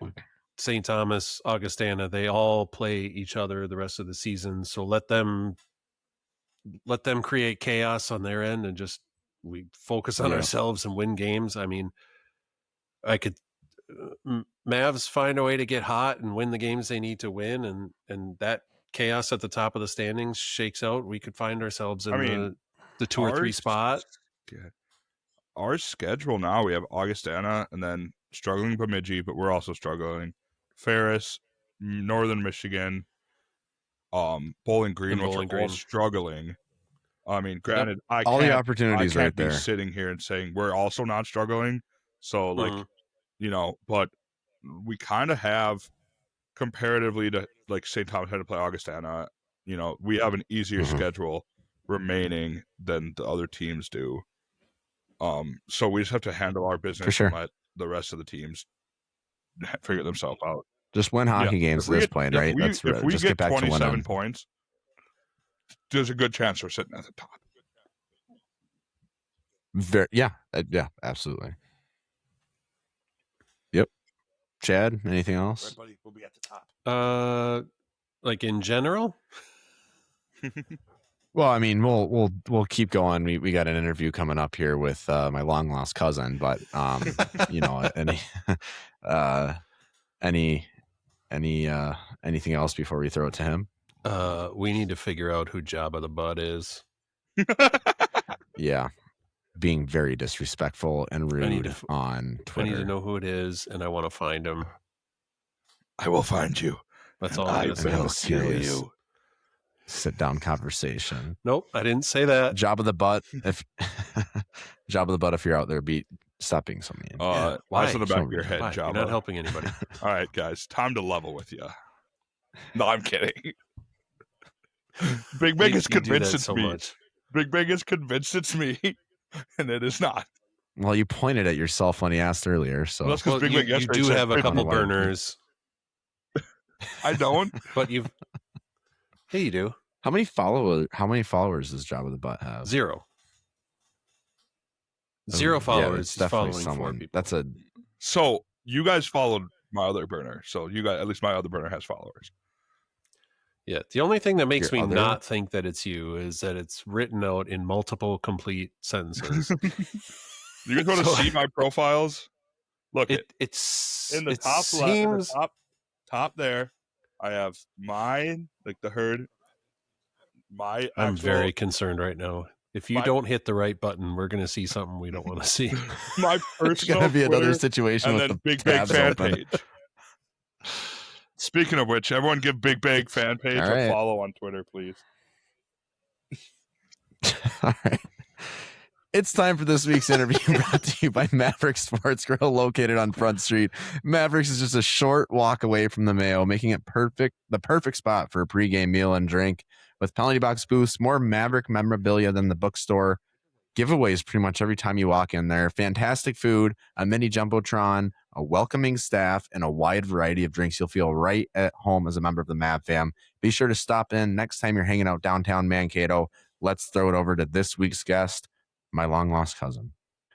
St. Thomas, Augustana, they all play each other the rest of the season. So let them create chaos on their end and just we focus on ourselves and win games. I mean, Mavs find a way to get hot and win the games they need to win, and that chaos at the top of the standings shakes out. We could find ourselves in the 2 or 3 spot. Our schedule now, we have Augustana and then struggling Bemidji, but we're also struggling Ferris, Northern Michigan, Bowling Green, all struggling. I mean, granted, all the opportunities right there. I can't be sitting here and saying we're also not struggling. So, but we kind of have, comparatively to like St. Thomas had to play Augustana, we have an easier schedule remaining than the other teams do. So we just have to handle our business and let the rest of the teams figure themselves out. Just win hockey games at this point, right? If we just get get back 27 to winning. points, there's a good chance we're sitting at the top. Yeah, absolutely. Yep. Chad, anything else? Right, buddy, we'll be at the top. Like in general. Well, I mean, we'll keep going. We got an interview coming up here with my long lost cousin, but anything else before we throw it to him? We need to figure out who Jabba the Butt is. Yeah, being very disrespectful and rude on Twitter. I need to know who it is, and I want to find him. I will find you. That's all I I'm gonna will say. kill you. Sit down conversation. Nope, I didn't say that. Jabba the Butt. If Jabba the Butt, if you're out there, stop being so mean. Why? In the back of your head, Why? Jabba. You're not helping anybody. All right, guys, time to level with you. No, I'm kidding. Big is convinced it's me. Much. Big is convinced it's me, and it is not. Well, you pointed at yourself when he asked earlier, so well, that's Big you do have a couple burners. I don't, but you've. Hey, you do. How many followers does Jabba the Butt have? 0. 0 followers. Yeah, definitely following someone. 4 people. So you guys followed my other burner. So you guys, at least my other burner has followers. Yeah. The only thing that makes me not think that it's you is that it's written out in multiple complete sentences. You guys want to see my profiles? Look, it's in the top left, top there. I have mine, like the herd. I'm very concerned right now. If you don't hit the right button, we're going to see something we don't want to see. My personal it's going to be another situation and with then the Big fan open. page. Speaking of which, everyone give Big fan page a follow on Twitter, please. All right. It's time for this week's interview brought to you by Maverick Sports Grill, located on Front Street. Mavericks is just a short walk away from the Mayo, making it the perfect spot for a pregame meal and drink. With penalty box booths, more Maverick memorabilia than the bookstore, giveaways pretty much every time you walk in there, fantastic food, a mini Jumbotron, a welcoming staff, and a wide variety of drinks. You'll feel right at home as a member of the Mav fam. Be sure to stop in next time you're hanging out downtown Mankato. Let's throw it over to this week's guest, my long-lost cousin.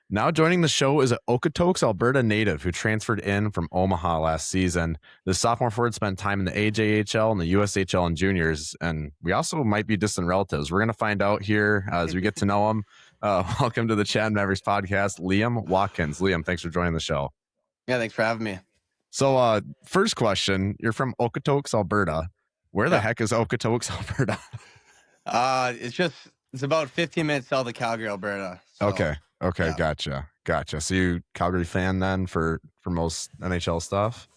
Now joining the show is an Okotoks, Alberta native who transferred in from Omaha last season. The sophomore forward spent time in the AJHL and the USHL and juniors, and we also might be distant relatives. We're going to find out here as we get to know him. Welcome to the Chattin Mavericks podcast, Liam Watkins. Liam, thanks for joining the show. Yeah, thanks for having me. So first question, you're from Okotoks, Alberta. Where the heck is Okotoks, Alberta? It's about 15 minutes south of Calgary, Alberta. So, Okay, yeah. Gotcha. So you Calgary fan then for most NHL stuff?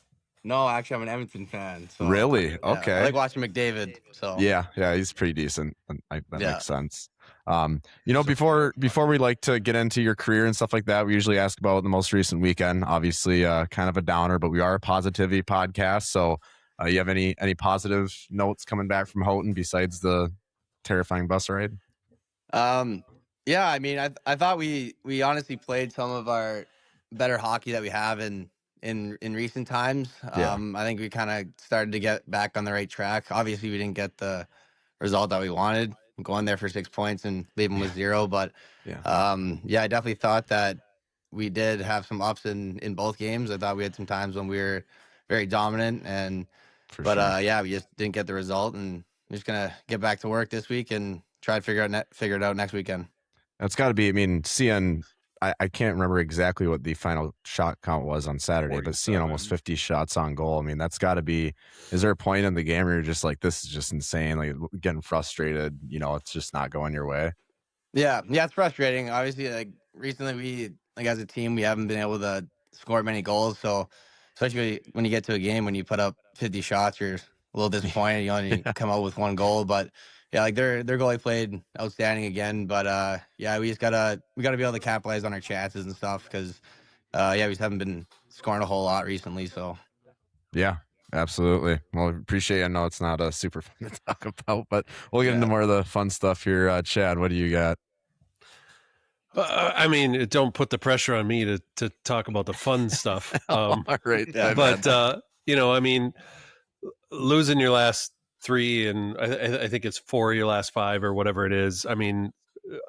No, actually, I'm an Edmonton fan. So, really? Okay. I like watching McDavid. So yeah, he's pretty decent. That makes sense. Before we like to get into your career and stuff like that, we usually ask about the most recent weekend. Obviously, kind of a downer, but we are a positivity podcast. So, you have any positive notes coming back from Houghton besides the terrifying bus ride? Yeah, I mean, I thought we honestly played some of our better hockey that we have in recent times. Yeah. I think we kind of started to get back on the right track. Obviously, we didn't get the result that we wanted, going there for 6 points and leaving with 0. But I definitely thought that we did have some ups in both games. I thought we had some times when we were very dominant, we just didn't get the result. And we're just gonna get back to work this week and try to figure it out next weekend. That's got to be. I mean, seeing I can't remember exactly what the final shot count was on Saturday, but seeing almost 50 shots on goal, I mean, that's got to be. Is there a point in the game where you're just like, this is just insane, like getting frustrated? It's just not going your way. Yeah, it's frustrating. Obviously, like recently, we as a team, we haven't been able to score many goals. So, especially when you get to a game when you put up 50 shots, you're a little disappointed. You only come out with 1 goal, but. Yeah, like their goalie played outstanding again, but we gotta be able to capitalize on our chances and stuff because we just haven't been scoring a whole lot recently. So yeah, absolutely. Well, appreciate it. I know it's not a super fun to talk about, but we'll get into more of the fun stuff here. Chad, what do you got? I mean, don't put the pressure on me to talk about the fun stuff. All right. Yeah. But I mean, losing your last 3 and I think it's 4 of your last 5 or whatever it is. I mean,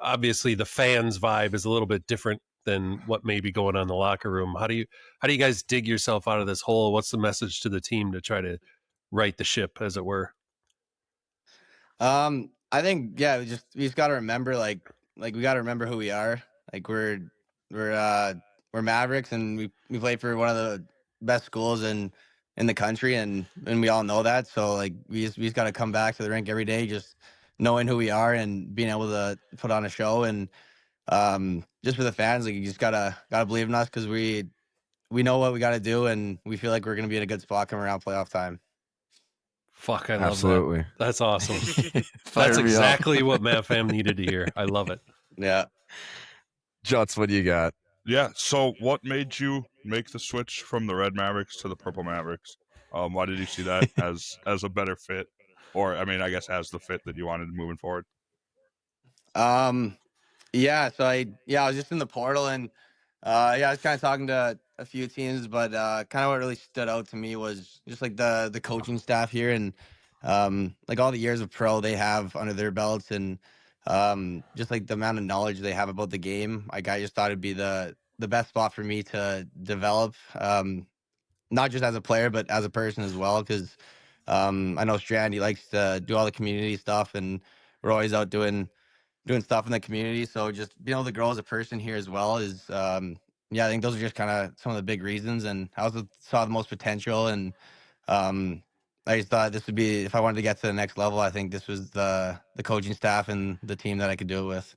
obviously the fans' vibe is a little bit different than what may be going on in the locker room. How do you guys dig yourself out of this hole? What's the message to the team to try to right the ship, as it were? I think we just got to remember like we got to remember who we are. Like we're Mavericks, and we play for one of the best schools in the country, and we all know that. So like we just got to come back to the rink every day, just knowing who we are and being able to put on a show. And just for the fans, like you just gotta believe in us, because we know what we got to do, and we feel like we're gonna be in a good spot coming around playoff time. Fuck, I love Absolutely. that. That's awesome. Fire That's me up. exactly what Matt Fam needed to hear. I love it. Yeah. Juts, what do you got? Yeah. So, what made you make the switch from the Red Mavericks to the Purple Mavericks? Why did you see that as a better fit, or I mean, I guess as the fit that you wanted moving forward? Yeah, so I was just in the portal, and I was kind of talking to a few teams, but kind of what really stood out to me was just like the coaching staff here, and like all the years of pro they have under their belts, and just like the amount of knowledge they have about the game. Like I just thought it'd be the best spot for me to develop, not just as a player but as a person as well, because I know Strand, he likes to do all the community stuff, and we're always out doing stuff in the community. So just being able to grow as a person here as well is, I think those are just kind of some of the big reasons. And I also saw the most potential, and I just thought this would be, if I wanted to get to the next level, I think this was the coaching staff and the team that I could do it with.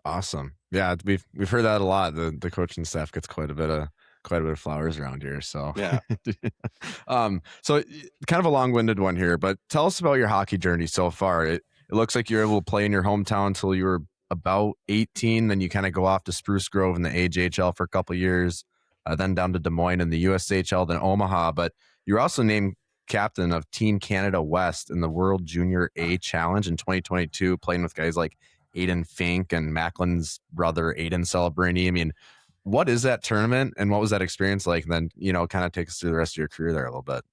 Awesome. Yeah, we've heard that a lot. The coaching staff gets quite a bit of flowers around here. So Yeah. So kind of a long-winded one here, but tell us about your hockey journey so far. It looks like you're able to play in your hometown until you were about 18. Then you kind of go off to Spruce Grove in the AJHL for a couple of years, then down to Des Moines in the USHL, then Omaha. But you're also named captain of Team Canada West in the World Junior A Challenge in 2022, playing with guys like Aiden Fink and Macklin's brother Aiden Celebrini. I mean, what is that tournament, and what was that experience like? And then, kind of take us through the rest of your career there a little bit.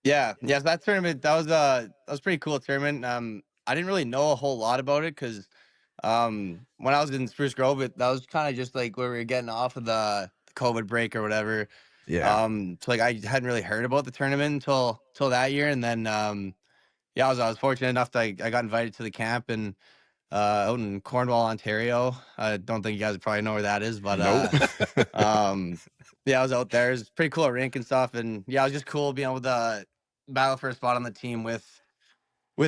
Yeah. So that tournament, that was pretty cool tournament. I didn't really know a whole lot about it, because when I was in Spruce Grove, that was kind of just like where we were getting off of the COVID break or whatever. Yeah. So like I hadn't really heard about the tournament until that year, and then I was fortunate enough that I got invited to the camp and out in Cornwall, Ontario. I don't think you guys probably know where that is, but Nope. I was out there. It was pretty cool rink and stuff, and it was just cool being able to battle for a spot on the team with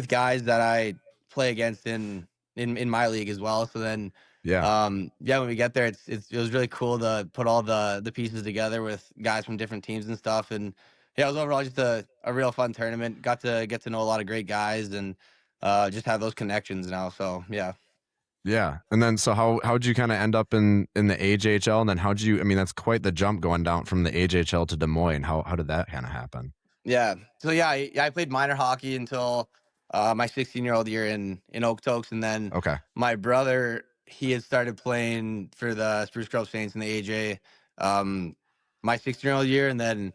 guys that I play against in my league as well. So then when we get there, it was really cool to put all the pieces together with guys from different teams and stuff. And it was overall just a real fun tournament. Got to get to know a lot of great guys, and just have those connections now. So Yeah. And then, so how'd you kind of end up in the AJHL? And then that's quite the jump going down from the AJHL to Des Moines. How did that kind of happen? Yeah. So I played minor hockey until my 16-year-old year in Okotoks, and then my brother, he had started playing for the Spruce Grove Saints in the AJ my 16-year-old year, and then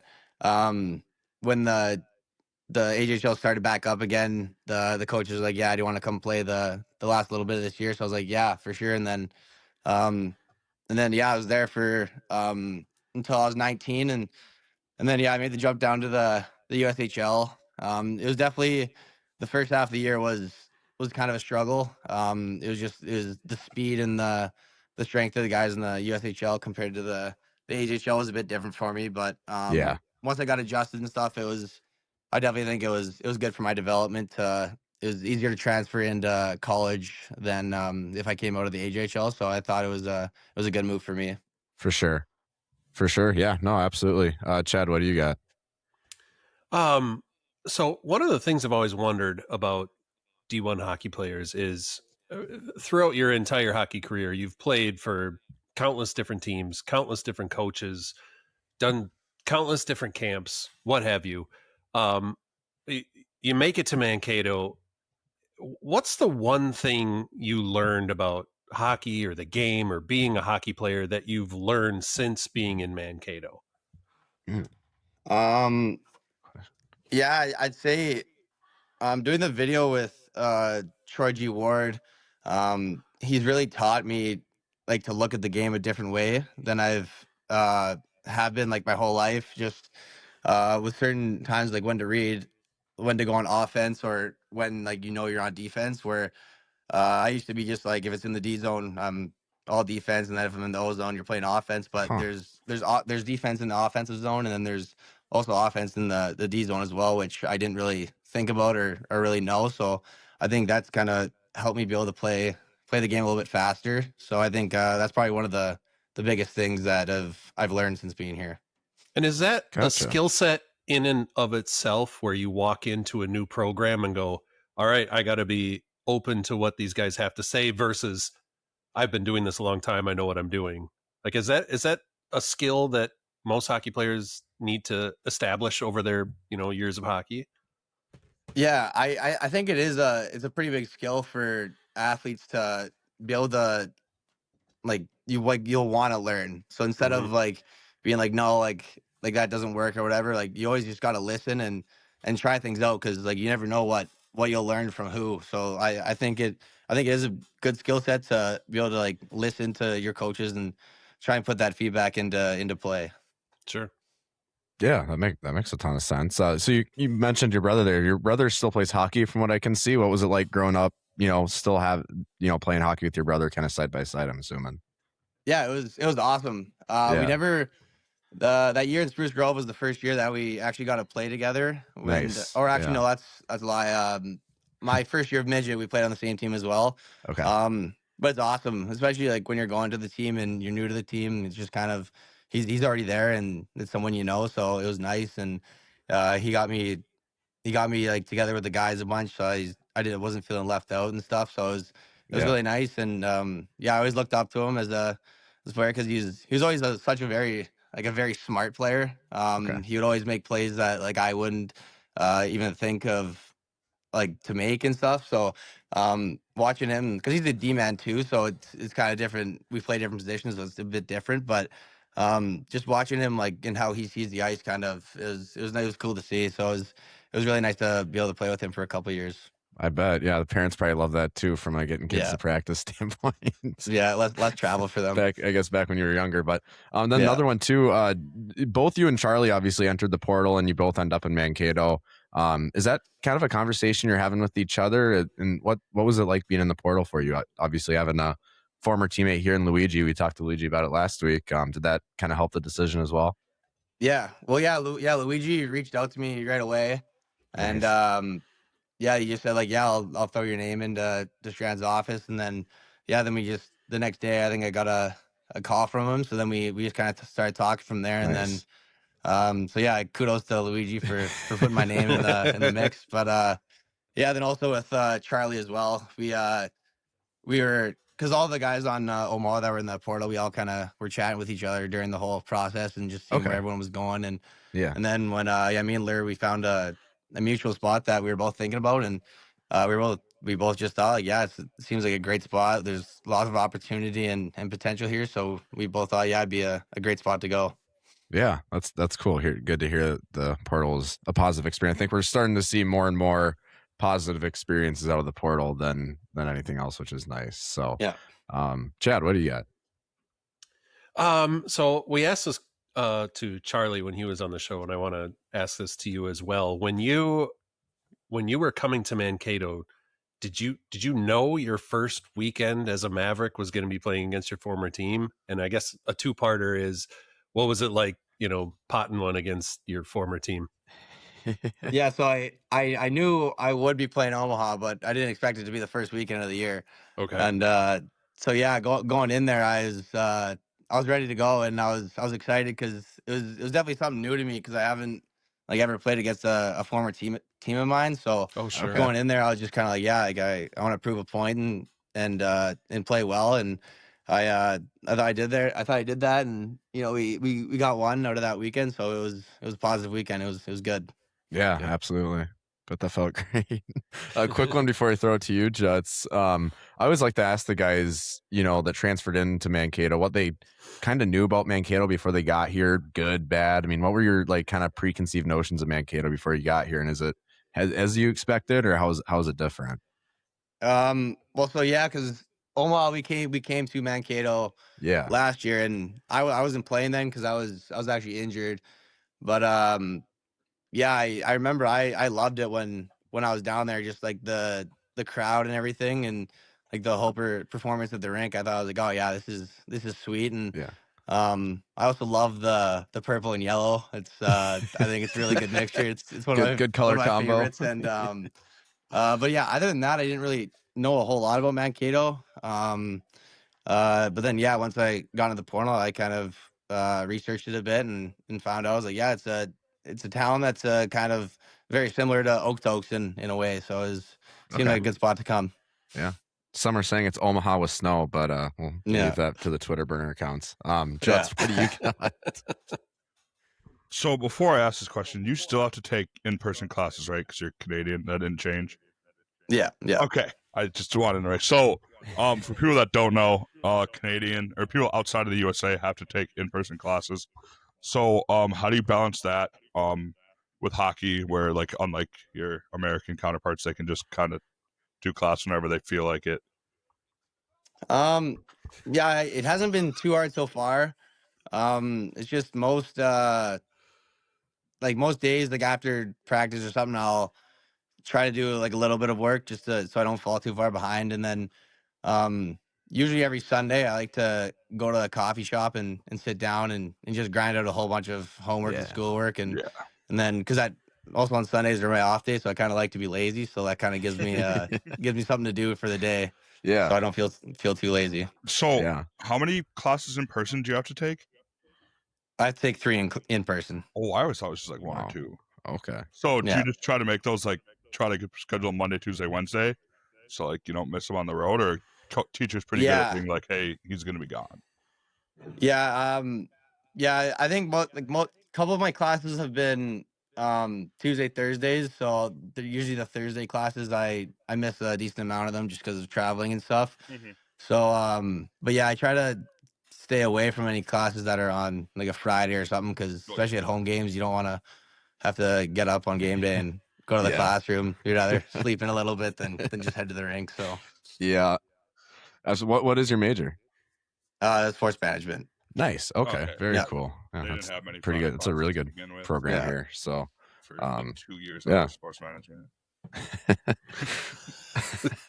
when the AJHL started back up again, the coach was like, "Yeah, do you want to come play the last little bit of this year?" So I was like, "Yeah, for sure." And then I was there for until I was 19, and then I made the jump down to the USHL. It was definitely, the first half of the year was kind of a struggle. It was the speed and the strength of the guys in the USHL compared to the AJHL was a bit different for me. But once I got adjusted and stuff, I definitely think it was good for my development. It was easier to transfer into college than if I came out of the AJHL. So I thought it was a good move for me. For sure. Yeah, no, absolutely. Chad, what do you got? So one of the things I've always wondered about D1 hockey players is throughout your entire hockey career, you've played for countless different teams, countless different coaches, done countless different camps, what have you. You make it to Mankato. What's the one thing you learned about hockey or the game or being a hockey player that you've learned since being in Mankato? Yeah, I'd say doing the video with Troy G. Ward, he's really taught me like to look at the game a different way than I've have been like my whole life. Just with certain times like when to read, when to go on offense, or when like you're on defense. Where I used to be just like if it's in the D zone, I'm all defense, and then if I'm in the O zone, you're playing offense. But Huh. there's defense in the offensive zone, and then there's also offense in the D zone as well, which I didn't really think about or really know. So I think that's kind of helped me be able to play the game a little bit faster. So I think that's probably one of the biggest things that I've learned since being here. And is that a Gotcha. skill set in and of itself where you walk into a new program and go, all right, I got to be open to what these guys have to say versus I've been doing this a long time, I know what I'm doing? Like, is that a skill that most hockey players need to establish over their, years of hockey? Yeah, I think it's a pretty big skill for athletes to be able to you'll want to learn. So instead Mhm. of like being like no like that doesn't work or whatever, like you always just got to listen and try things out, because like you never know what you'll learn from who. So I think it is a good skill set to be able to like listen to your coaches and try and put that feedback into play. Sure. Yeah, that makes a ton of sense. So you mentioned your brother there. Your brother still plays hockey, from what I can see. What was it like growing up? Still have playing hockey with your brother, kind of side by side, I'm assuming. Yeah, it was awesome. We Yeah. never that year in Spruce Grove was the first year that we actually got to play together. Nice. Or actually, Yeah. no, that's a lie. My first year of midget, we played on the same team as well. Okay. But it's awesome, especially like when you're going to the team and you're new to the team. It's just kind of he's already there and it's someone you know, so it was nice. And he got me like together with the guys a bunch, so I wasn't feeling left out and stuff. So it was Yeah. really nice. And yeah, I always looked up to him as a player, because he was always such a very smart player. Okay. He would always make plays that like I wouldn't even think of like to make and stuff. So watching him, because he's a D man too, so it's kind of different. We play different positions, so it's a bit different. But just watching him like and how he sees the ice, kind of it was cool to see. So it was really nice to be able to play with him for a couple of years. I bet. Yeah, the parents probably love that too, from like getting kids Yeah. to practice standpoint. Yeah, less travel for them. Back when you were younger. But then Yeah. another one too. Both you and Charlie obviously entered the portal, and you both end up in Mankato. Is that kind of a conversation you're having with each other? And what was it like being in the portal for you? Obviously, having a former teammate here in Luigi. We talked to Luigi about it last week. Did that kind of help the decision as well? Yeah. Well, yeah, Luigi reached out to me right away, and Nice. yeah, he just said like, yeah, I'll throw your name into Strand's office, and then yeah, then we just the next day I think I got a call from him, so then we just kind of started talking from there, and then Nice. so yeah, kudos to Luigi for putting my name in the mix, but yeah, then also with Charlie as well, we were, because all the guys on Omaha that were in the portal, we all kind of were chatting with each other during the whole process and just seeing where Okay. everyone was going. Yeah. And then when yeah, me and Lyra, we found a mutual spot that we were both thinking about, and we both just thought like, yeah, it seems like a great spot. There's lots of opportunity and potential here, so we both thought, yeah, it'd be a great spot to go. Yeah, that's cool. Good to hear that the portal is a positive experience. I think we're starting to see more and more positive experiences out of the portal than anything else, which is nice. So, Yeah. Chad, what do you got? So we asked this to Charlie when he was on the show, and I want to ask this to you as well. When you were coming to Mankato, did you know your first weekend as a Maverick was going to be playing against your former team? And I guess a two-parter is, what was it like, potting one against your former team? Yeah, so I knew I would be playing Omaha, but I didn't expect it to be the first weekend of the year. Okay. And so yeah, going in there, I was ready to go, and I was excited because it was definitely something new to me, because I haven't like ever played against a former team of mine. So Oh, sure. Okay. going in there, I was just kind of like, yeah, like I want to prove a point and play well, and I thought I did there. I thought I did that, and we got one out of that weekend, so it was a positive weekend. It was good. Yeah, absolutely. But that felt great. A quick one before I throw it to you, Juts. I always like to ask the guys, that transferred into Mankato, what they kind of knew about Mankato before they got here, good, bad. I mean, what were your kind of preconceived notions of Mankato before you got here, and is it as you expected, or how's it different? Well, so yeah, because Omaha, we came to Mankato last year, and I wasn't playing then because I was actually injured, but yeah, I remember I loved it when I was down there, just like the crowd and everything, and like the whole performance at the rink. I thought I was like, oh yeah, this is sweet, and I also love the purple and yellow. It's I think it's a really good mixture. It's one of my good color combo favorites, and but yeah, other than that, I didn't really know a whole lot about Mankato. But then yeah, once I got into the portal, I kind of researched it a bit and found out I was like, yeah, it's a town that's kind of very similar to Oaks in a way. So it seemed like a good spot to come. Yeah. Some are saying it's Omaha with snow, but we'll leave that to the Twitter burner accounts. Juts, what do you got? So before I ask this question, you still have to take in-person classes, right? Because you're Canadian. That didn't change. Yeah. Okay. I just wanted to know. So, for people that don't know, Canadian or people outside of the USA have to take in-person classes. So, how do you balance that with hockey, where unlike your American counterparts, they can just kind of do class whenever they feel like it? Yeah, it hasn't been too hard so far. It's just most days, like after practice or something, I'll try to do like a little bit of work just so I don't fall too far behind. And then usually every Sunday I like to go to a coffee shop and sit down and just grind out a whole bunch of homework and schoolwork. And then because that also on Sundays are my off day, so I kind of like to be lazy. So that kind of gives me something to do for the day. Yeah. So I don't feel too lazy. So how many classes in person do you have to take? I take 3 in person. Oh, I always thought it was just like 1 or 2. Okay. So do you just try to make those try to schedule Monday, Tuesday, Wednesday, so you don't miss them on the road, or teacher's pretty good at being like, hey, he's gonna be gone? Yeah. I think couple of my classes have been Tuesday, Thursdays. So they're usually the Thursday classes. I miss a decent amount of them just because of traveling and stuff. Mm-hmm. So but yeah, I try to stay away from any classes that are on like a Friday or something, because especially at home games, you don't want to have to get up on game day and go to the classroom. You'd rather sleep in a little bit than just head to the rink. So yeah. So what is your major? Sports management. Nice. Okay. Very cool. Yeah, they didn't have many pretty good. It's a really good program here. So for 2 years of sports management.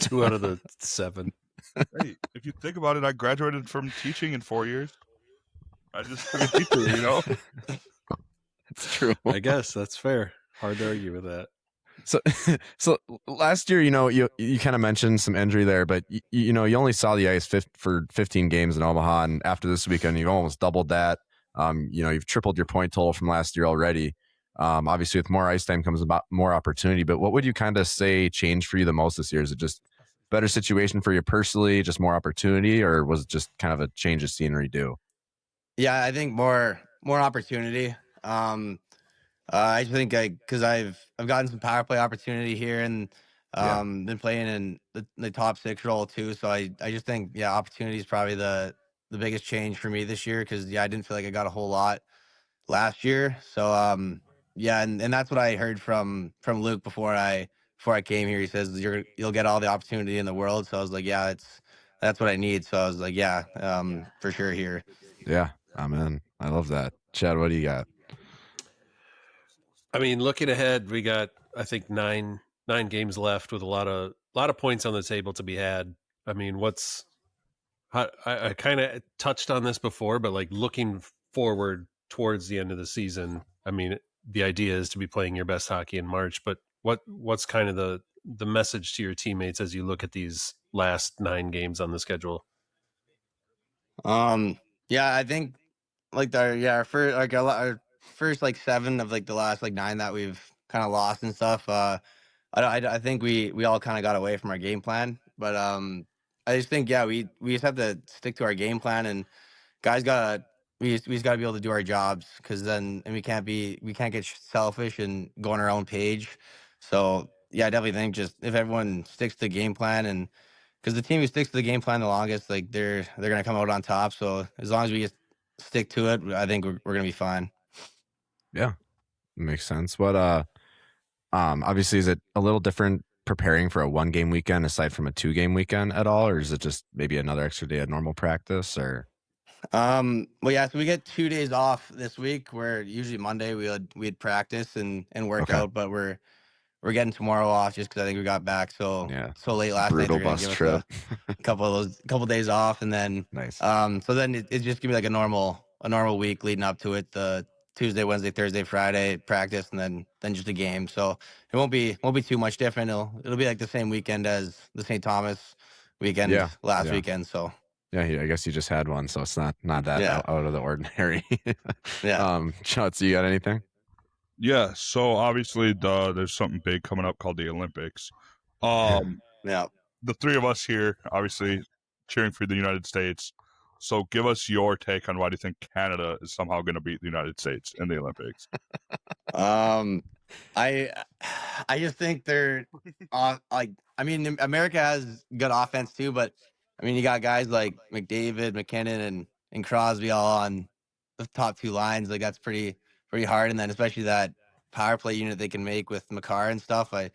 2 out of the 7. Hey, if you think about it, I graduated from teaching in 4 years. I just took a teacher, It's true. I guess that's fair. Hard to argue with that. So last year, you kind of mentioned some injury there, but you only saw the ice for 15 games in Omaha, and after this weekend, you almost doubled that. You've tripled your point total from last year already. Obviously, with more ice time comes about more opportunity. But what would you kind of say changed for you the most this year? Is it just better situation for you personally, just more opportunity, or was it just kind of a change of scenery due? Yeah, I think more opportunity. I just think because I've gotten some power play opportunity here, and been playing in the top 6 role too. So I just think opportunity is probably the biggest change for me this year, because I didn't feel like I got a whole lot last year. So and that's what I heard from Luke before I came here. He says you'll get all the opportunity in the world. So I was like, that's what I need. So I was like, for sure here. Yeah, amen. I love that. Chad, what do you got? I mean, looking ahead, we got, I think, nine games left with a lot of points on the table to be had. I mean, I kind of touched on this before, but looking forward towards the end of the season, I mean, the idea is to be playing your best hockey in March, but what's kind of the message to your teammates as you look at these last 9 games on the schedule? I think our first 7 of the last 9 that we've kind of lost and stuff. I think we all kind of got away from our game plan, but I just think we just have to stick to our game plan, and guys we just got to be able to do our jobs, because then we can't get selfish and go on our own page. So yeah, I definitely think just if everyone sticks to the game plan, and because the team who sticks to the game plan the longest, like they're gonna come out on top. So as long as we just stick to it, I think we're gonna be fine. Yeah, makes sense. What obviously, is it a little different preparing for a 1-game weekend aside from a 2-game weekend at all, or is it just maybe another extra day of normal practice? Or Well, yeah, so we get 2 days off this week. Where usually Monday we'd practice and work Okay. out, but we're getting tomorrow off just because I think we got back so late last night. Brutal They're gonna bus give us trip. a couple days off, and then Nice. so then it's just gonna be like a normal week leading up to it. The Tuesday, Wednesday, Thursday, Friday practice, and then just a game. So it won't be too much different. It'll be like the same weekend as the St. Thomas weekend last weekend. So yeah, I guess you just had one, so it's not that out of the ordinary. Chutz, you got anything? Yeah, so obviously there's something big coming up called the Olympics. The three of us here, obviously cheering for the United States. So give us your take on why do you think Canada is somehow going to beat the United States in the Olympics? I just think they're like, I mean, America has good offense too, but I mean, you got guys like McDavid, McKinnon, and Crosby all on the top two lines. Like that's pretty hard, and then especially that power play unit they can make with Makar and stuff. I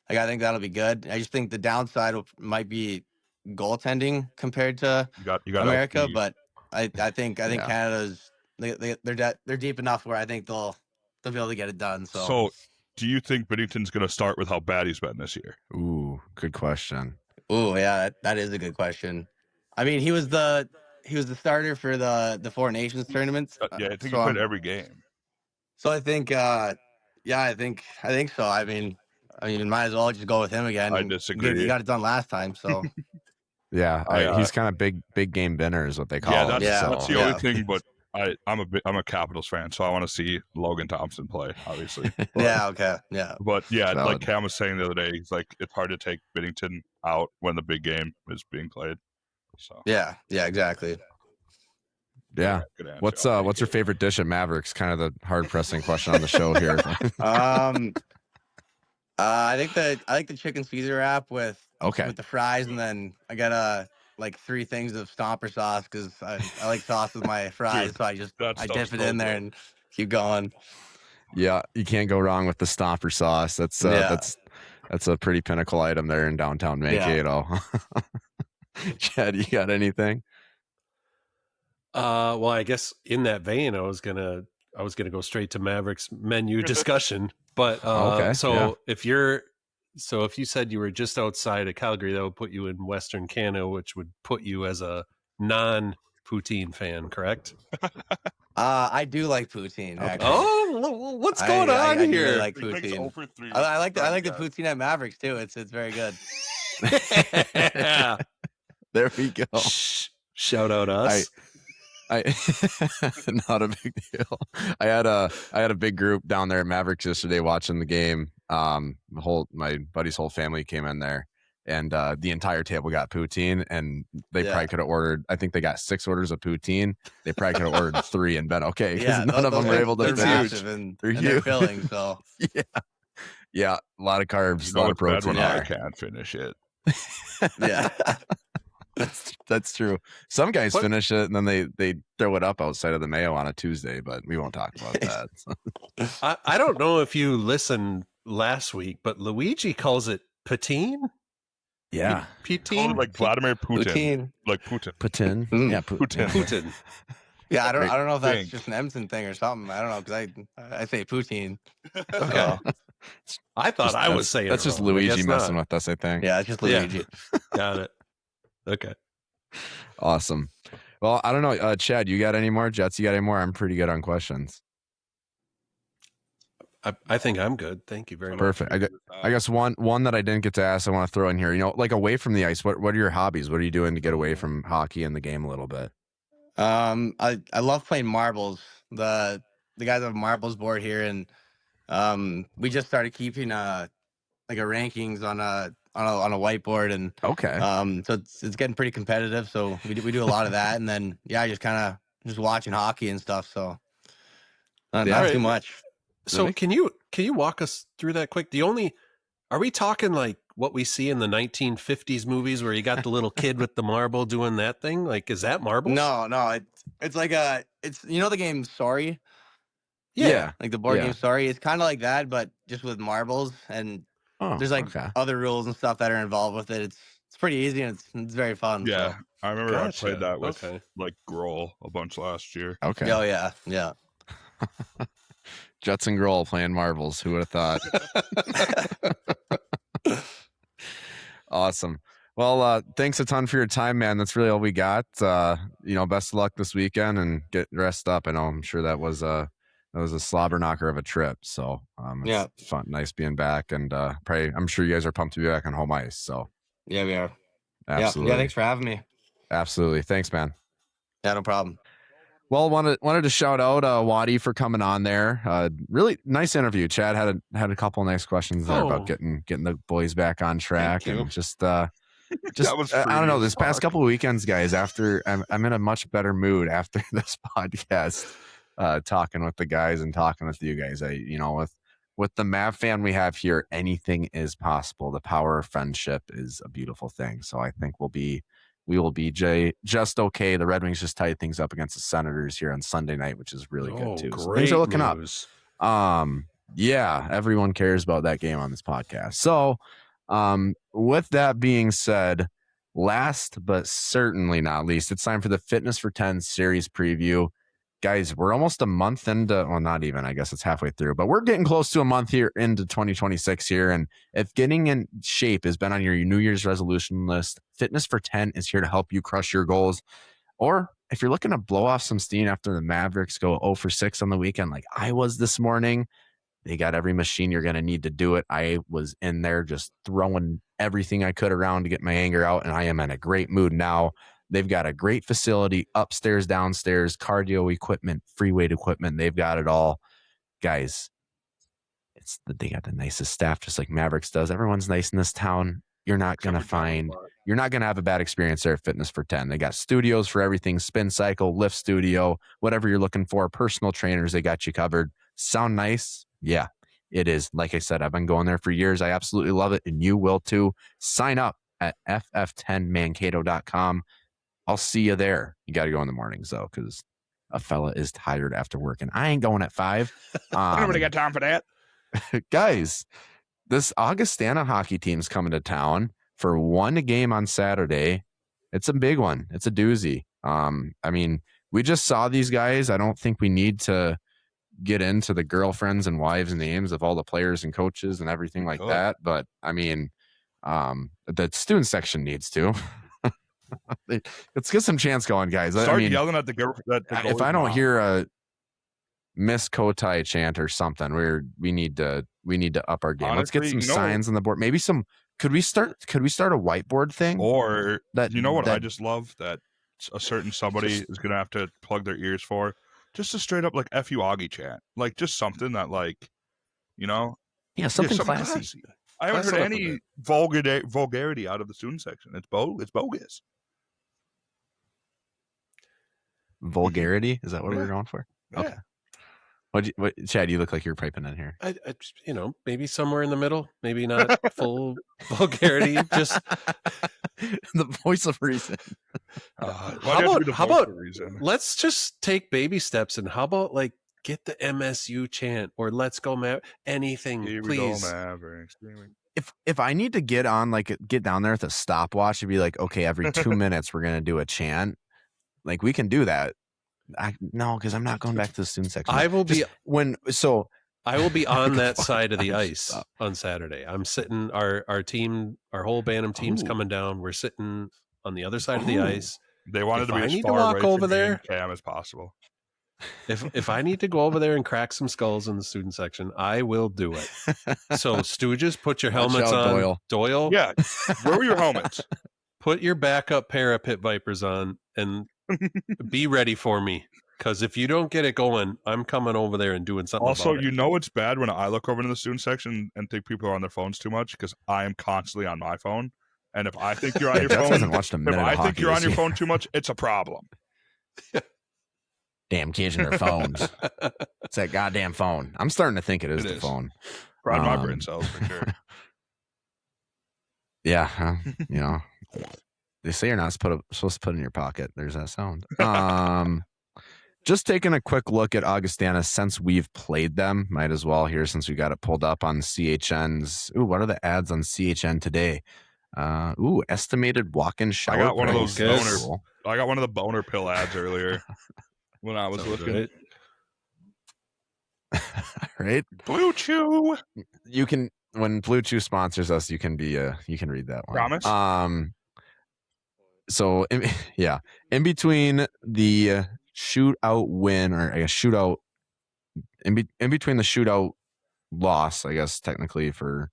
think that'll be good. I just think the downside might be goaltending compared to You got America, LP. but I think Canada's they're deep enough where I think they'll be able to get it done. So do you think Binnington's going to start with how bad he's been this year? Ooh, good question. Ooh, yeah, that is a good question. I mean, he was the starter for the Four Nations tournaments. Yeah, I think he played every game. So I think, I think so. I mean, might as well just go with him again. I disagree. He got it done last time, so yeah, he's kind of big game winner is what they call him. That's the only thing. But I'm a Capitals fan, so I want to see Logan Thompson play, obviously. Okay. But yeah, valid. like Cam was saying the other day, he's like, it's hard to take Binnington out when the big game is being played. So yeah, exactly. Yeah. Good answer. What's your favorite dish at Mavericks? Kind of the hard pressing question on the show here. I like the chicken Caesar wrap with the fries, and then I got like 3 things of stomper sauce because I like sauce with my fries. Dude, so I dip it in there and keep going. Yeah, you can't go wrong with the stomper sauce. That's a pretty pinnacle item there in downtown Mankato. Chad, you got anything? Well, I guess in that vein, I was gonna go straight to Mavericks menu discussion. But if you said you were just outside of Calgary, that would put you in Western Canada, which would put you as a non-poutine fan, correct? I do like poutine. Actually. Oh, what's going on I here? really like poutine. I like the poutine at Mavericks too. It's very good. There we go. Shout out us. Not a big deal. I had a big group down there at Mavericks yesterday watching the game. My buddy's whole family came in there, and the entire table got poutine, and they probably could have ordered. I think they got 6 orders of poutine. They probably could have ordered 3 and been okay because none of them were able to. They're massive and they're filling. So yeah, a lot of carbs, a lot of protein. I can't finish it. Yeah. That's true. Some guys finish it and then they throw it up outside of the Mayo on a Tuesday, but we won't talk about that. So. I don't know if you listened last week, but Luigi calls it poutine. Yeah, poutine, like Vladimir Putin. Like Putin. Putin. Yeah, Putin. Yeah, I don't know if that's just an Emson thing or something. I don't know because I say poutine. Okay. I thought I was saying that's just wrong. Luigi messing with us. I think. Yeah, it's just Luigi. Yeah. Got it. Okay. Awesome. Well, I don't know, Chad. You got any more? Jets, you got any more? I'm pretty good on questions. I think I'm good. Thank you very much. Perfect. I guess one that I didn't get to ask, I want to throw in here. You know, like away from the ice, what are your hobbies? What are you doing to get away from hockey and the game a little bit? I love playing marbles. The guys have a marbles board here, and we just started keeping like a rankings on a whiteboard, and so it's getting pretty competitive. So we do a lot of that, and then just kind of just watching hockey and stuff. So not too much. So can you walk us through that quick? The only Are we talking like what we see in the 1950s movies where you got the little kid with the marble doing that thing? Like, is that marbles? No, it's like it's the game Sorry, Yeah. like the board game Sorry. It's kind of like that, but just with marbles, and there's like other rules and stuff that are involved with it. It's pretty easy and it's very fun. Yeah, So. I remember I played that with Okay. like Grohl a bunch last year. Okay. Oh yeah. Jets and Grohl playing marbles. Who would have thought? Awesome. Well, thanks a ton for your time, man. That's really all we got. Best of luck this weekend and get dressed up. I know I'm sure that was a slobber knocker of a trip. So it's fun, nice being back, and I'm sure you guys are pumped to be back on home ice. So yeah, we are. Absolutely. Yeah, thanks for having me. Absolutely. Thanks, man. Yeah, no problem. Well, wanted to shout out Waddy for coming on there. Really nice interview. Chad had a couple nice questions there about getting the boys back on track, and just I don't know, this past couple of weekends, guys, after I'm in a much better mood after this podcast, talking with the guys and talking with you guys. With the Mav fan we have here, anything is possible. The power of friendship is a beautiful thing. So I think we will be just okay. The Red Wings just tied things up against the Senators here on Sunday night, which is really good too. So things are looking up. Yeah, everyone cares about that game on this podcast. So with that being said, last but certainly not least, it's time for the Fitness for 10 series preview. Guys, we're almost a month into, well, not even, I guess it's halfway through, but we're getting close to a month here into 2026 here. And if getting in shape has been on your New Year's resolution list, Fitness for 10 is here to help you crush your goals. Or if you're looking to blow off some steam after the Mavericks go 0 for 6 on the weekend, like I was this morning, they got every machine you're going to need to do it. I was in there just throwing everything I could around to get my anger out, and I am in a great mood now. They've got a great facility upstairs, downstairs, cardio equipment, free weight equipment. They've got it all. Guys, they got the nicest staff, just like Mavericks does. Everyone's nice in this town. You're not going to have a bad experience there at Fitness for 10. They got studios for everything, spin cycle, lift studio, whatever you're looking for, personal trainers, they got you covered. Sound nice? Yeah, it is. Like I said, I've been going there for years. I absolutely love it, and you will too. Sign up at ff10mankato.com. I'll see you there. You got to go in the mornings, though, because a fella is tired after work, and I ain't going at 5. Nobody got time for that. Guys, this Augustana hockey team's coming to town for one game on Saturday. It's a big one. It's a doozy. We just saw these guys. I don't think we need to get into the girlfriends and wives' names of all the players and coaches and everything like that. But, the student section needs to. Let's get some chance going, guys. Start yelling at the girl. If I don't hear a Miss Kotai chant or something, we need to up our game. Honestly, let's get some signs on the board. Maybe some. Could we start a whiteboard thing? Or I just love that a certain somebody is gonna have to plug their ears for just a straight up like F you Augie chant, like just something that something classy. I haven't heard any vulgarity out of the student section. It's bogus. Vulgarity? Is that what we're going for? Yeah. Okay. What, Chad? You look like you're piping in here. I maybe somewhere in the middle. Maybe not full vulgarity. Just the voice of reason. How about let's just take baby steps, and how about get the MSU chant or let's go anything, Here please. We go, Mavericks. If I need to get down there with a stopwatch and be like, okay, every 2 minutes we're gonna do a chant. We can do that. No, because I'm not going back to the student section. I will be on that side of the ice on Saturday. I'm sitting. Our team, our whole Bantam team's coming down. We're sitting on the other side of the ice. They wanted to be as far away from Cam as possible. If I need to go over there and crack some skulls in the student section, I will do it. So Stooges, put your helmets on. Doyle. Yeah. Where were your helmets? Put your backup pair of Pit Vipers on and be ready for me. Because if you don't get it going, I'm coming over there and doing something also, about it. It's bad when I look over into the student section and think people are on their phones too much because I am constantly on my phone. And if I think you're on your phone, your phone too much, it's a problem. Damn kids and their phones. It's that goddamn phone. I'm starting to think it is the phone. Fried my brain cells for sure. Yeah, they say you're not supposed to put it in your pocket. There's that sound. Just taking a quick look at Augustana since we've played them. Might as well here since we got it pulled up on CHN's. Ooh, what are the ads on CHN today? Estimated walk-in shower. I got one of price. those That's boner. cool. I got one of the boner pill ads earlier when I was looking. Right? Blue Chew. You can, when Blue Chew sponsors us, you can read that one. Promise. So in between the shootout win, or I guess shootout, in between the shootout loss, I guess technically for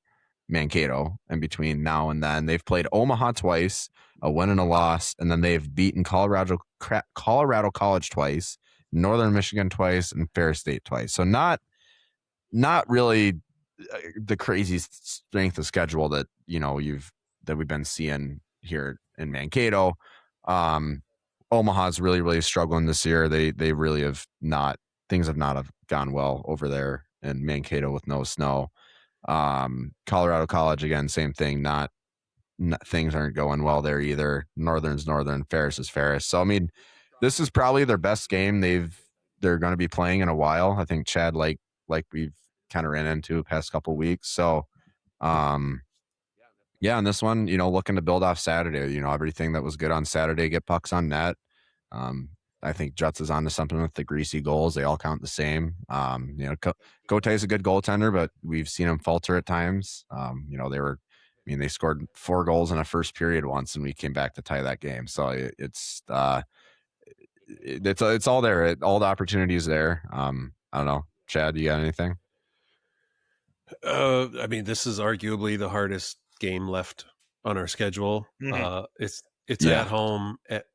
Mankato, in between now and then, they've played Omaha twice, a win and a loss, and then they've beaten Colorado College twice, Northern Michigan twice, and Ferris State twice. So not really the crazy strength of schedule that we've been seeing here in Mankato. Omaha's really struggling this year. They really have not. Things have not gone well over there in Mankato with no snow. Colorado College again, same thing. Not things aren't going well there either. Northern's Northern, Ferris is Ferris. So I mean, this is probably their best game they're going to be playing in a while. I think Chad, like we've kind of ran into the past couple weeks. So, yeah, and this one, looking to build off Saturday. Everything that was good on Saturday, get pucks on net. I think Juts is onto something with the greasy goals. They all count the same. Gotay's a good goaltender, but we've seen him falter at times. They scored 4 goals in a first period once, and we came back to tie that game. So it's all there. All the opportunities there. I don't know, Chad, you got anything? This is arguably the hardest game left on our schedule. Mm-hmm. It's at home at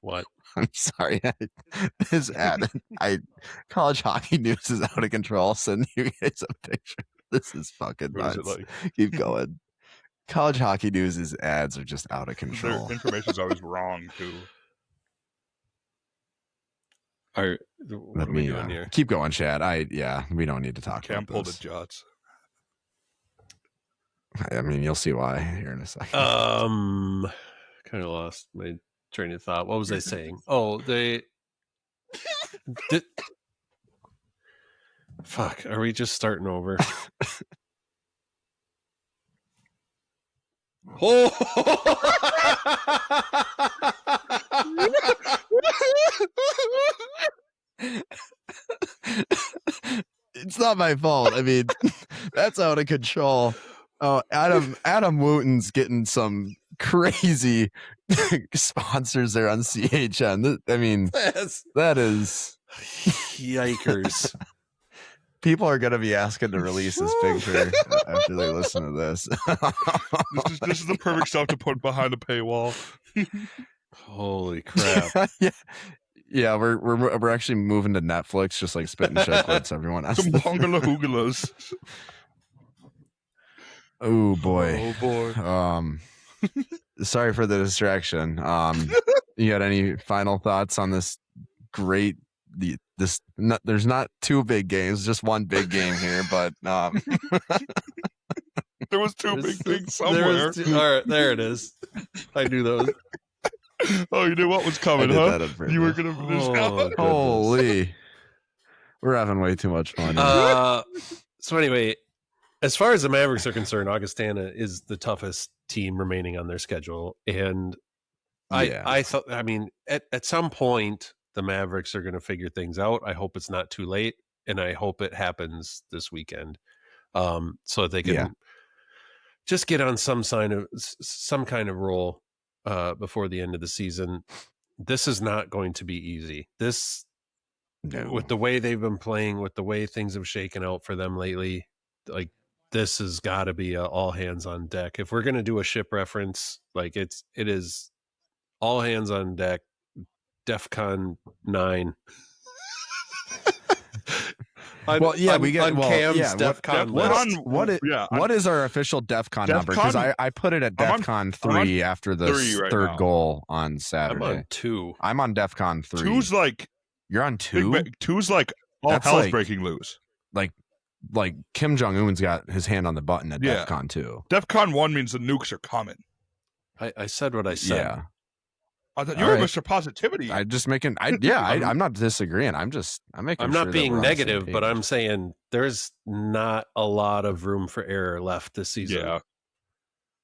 what? I'm sorry. College Hockey News is out of control. Send you guys a picture. This is fucking nuts. Like? Keep going. College Hockey News' ads are just out of control. Their information is always wrong too. What are we doing here? Keep going, Chad. We don't need to talk Can't about pull this. the Juts. I mean, you'll see why here in a second. Kind of lost my train of thought. What was I saying? Oh, fuck. Are we just starting over? It's not my fault. I mean, that's out of control. Oh, Adam Wooten's getting some crazy sponsors there on CHN. I mean, that is yikers. People are going to be asking to release this picture after they listen to this. This is the perfect stuff to put behind the paywall. Holy crap! Yeah, we're actually moving to Netflix, just like spitting chicklets. Everyone has some bungalow hoogalas. Oh boy! Oh boy! Sorry for the distraction. You got any final thoughts on this great? There's not 2 big games, just 1 big game here, but there was 2 big things somewhere. All right, there it is. I knew those. Oh, you knew what was coming, huh? You were gonna finish out. Holy, we're having way too much fun. So anyway, as far as the Mavericks are concerned, Augustana is the toughest team remaining on their schedule, and I thought, at some point the Mavericks are going to figure things out. I hope it's not too late, and I hope it happens this weekend, so that they can just get on some kind of roll before the end of the season. This is not going to be easy. With the way they've been playing, with the way things have shaken out for them lately, like this has got to be all hands on deck. If we're going to do a ship reference, like it is all hands on deck. DEFCON 9. we get Cam's DEFCON list. What is our official DEFCON number? Because I put it at DEFCON 3 after the third goal on Saturday. I'm on 2. I'm on DEFCON 3. 2's like you're on 2. 2's like all hell's breaking loose. Like like Kim Jong-un's got his hand on the button at Yeah. DEFCON 2. DEFCON 1 means the nukes are coming. I said what I said. Yeah. I thought you All were right. Mr. Positivity. I'm not disagreeing. I'm making I'm sure not that being we're on the same negative, but page. I'm saying there's not a lot of room for error left this season. Yeah.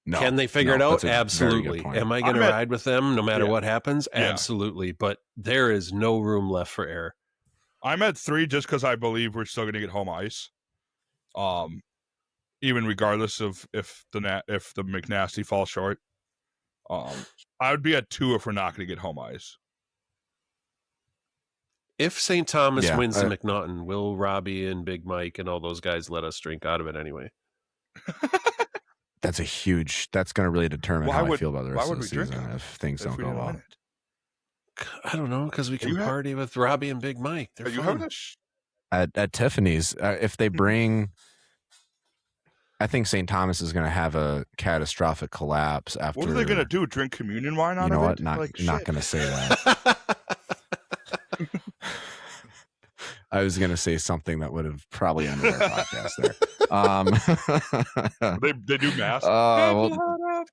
No, Can they figure it that's out? a very good Absolutely. point. Am I going to ride with them no matter Yeah. what happens? Yeah. Absolutely. But there is no room left for error. I'm at 3 just because I believe we're still going to get home ice. Even regardless of if the McNasty falls short. I would be at 2 if we're not going to get home ice. If St. Thomas Yeah, wins the McNaughton, will Robbie and Big Mike and all those guys let us drink out of it anyway? That's going to really determine how I feel about the rest of the drink season if things don't go well. I don't know, because we can party with Robbie and Big Mike. They're fun. At Tiffany's, if they bring, I think St. Thomas is going to have a catastrophic collapse after. What are they going to do? Drink communion wine out of it? You know what? Not going to say that. I was going to say something that would have probably ended our podcast there. They do mass.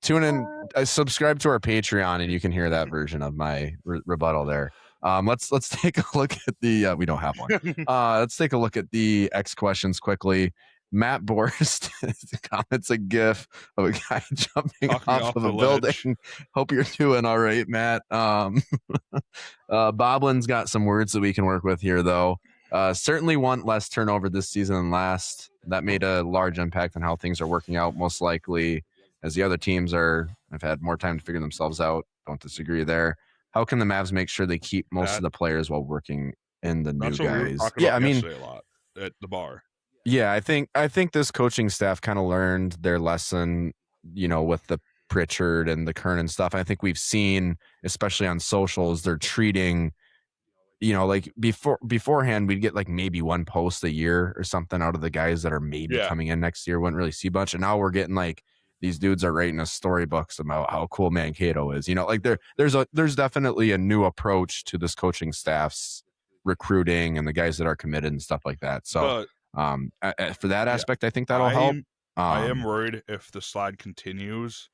Tune in, subscribe to our Patreon, and you can hear that version of my rebuttal there. Let's take a look at the. We don't have one. Let's take a look at the X questions quickly. Matt Borst comments a GIF of a guy jumping off of a building. Hope you're doing all right, Matt. Boblin's got some words that we can work with here, though. Certainly want less turnover this season than last. That made a large impact on how things are working out, most likely, as the other teams have had more time to figure themselves out. Don't disagree there. How can the Mavs make sure they keep most of the players while working in the new guys? Yeah, I mean, a lot at the bar. Yeah, I think this coaching staff kind of learned their lesson, with the Pritchard and the Kernan stuff. I think we've seen, especially on socials, they're treating, like beforehand, we'd get like maybe one post a year or something out of the guys that are maybe coming in next year. Wouldn't really see much. And now we're getting like these dudes are writing us storybooks about how cool Mankato is. Like there's definitely a new approach to this coaching staff's recruiting and the guys that are committed and stuff like that. So for that aspect, I think that'll help. I am worried if the slide continues.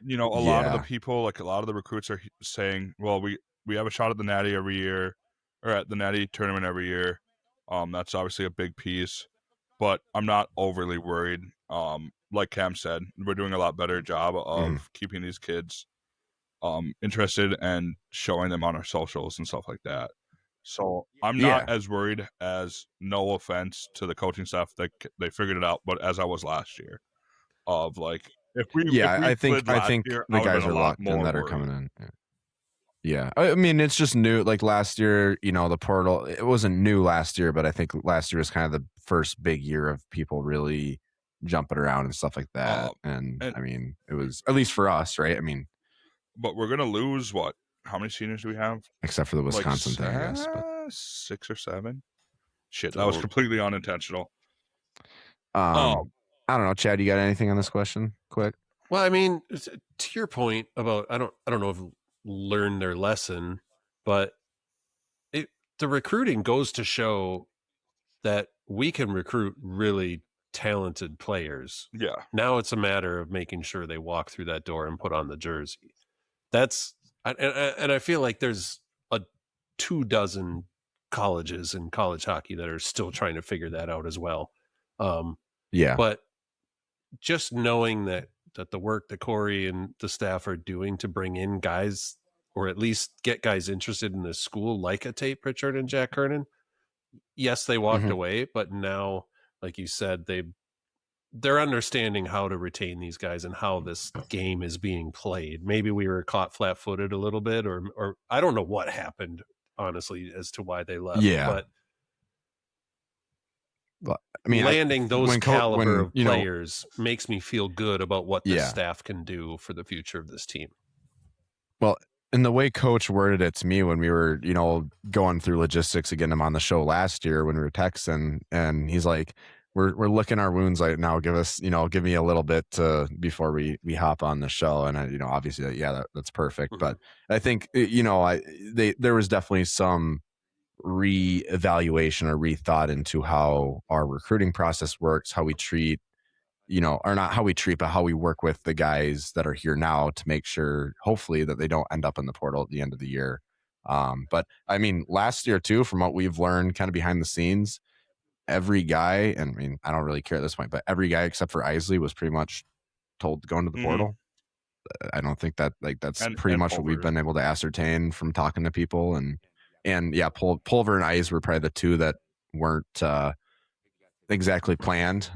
A lot of the people, like a lot of the recruits are saying, well, we have a shot at the Natty every year, or at the Natty tournament every year. That's obviously a big piece, but I'm not overly worried. Like Cam said, we're doing a lot better job of keeping these kids interested and showing them on our socials and stuff like that. So I'm not as worried as, no offense to the coaching staff, that they figured it out, but as I was last year, of like I think the guys are locked in that are coming in. Yeah, I mean it's just new. Like last year, the portal, it wasn't new last year, but I think last year was kind of the first big year of people really jumping around and stuff like that. And I mean, it was, at least for us, right? I mean, but we're gonna lose what? How many seniors do we have? Except for the Wisconsin thing, I guess. But 6 or 7. Shit, that was completely unintentional. I don't know, Chad. You got anything on this question? Quick. Well, I mean, to your point about, I don't know if learned their lesson, but the recruiting goes to show that we can recruit really talented players. Yeah. Now it's a matter of making sure they walk through that door and put on the jersey. And I feel like there's 24 colleges in college hockey that are still trying to figure that out as well. But just knowing that the work that Corey and the staff are doing to bring in guys, or at least get guys interested in this school, like a Tate Pritchard and Jack Kernan. Yes, they walked away, but now, like you said, they're understanding how to retain these guys and how this game is being played. Maybe we were caught flat-footed a little bit, or I don't know what happened, honestly, as to why they left. Yeah. But I mean, landing those caliber of players makes me feel good about what the staff can do for the future of this team. Well, and the way Coach worded it to me when we were, going through logistics again, him on the show last year when we were texting, and he's like, we're licking our wounds right now. Give me a little bit before we hop on the show. And obviously, that's perfect. But I think, there was definitely some reevaluation or rethought into how our recruiting process works, how we treat, or not how we treat, but how we work with the guys that are here now to make sure, hopefully, that they don't end up in the portal at the end of the year. But I mean, last year too, from what we've learned kind of behind the scenes, every guy, and I mean, I don't really care at this point, but every guy except for Isley was pretty much told to go into the portal. I don't think that that's pretty much what we've been able to ascertain from talking to people, and yeah, Pulver and Ice were probably the two that weren't exactly planned.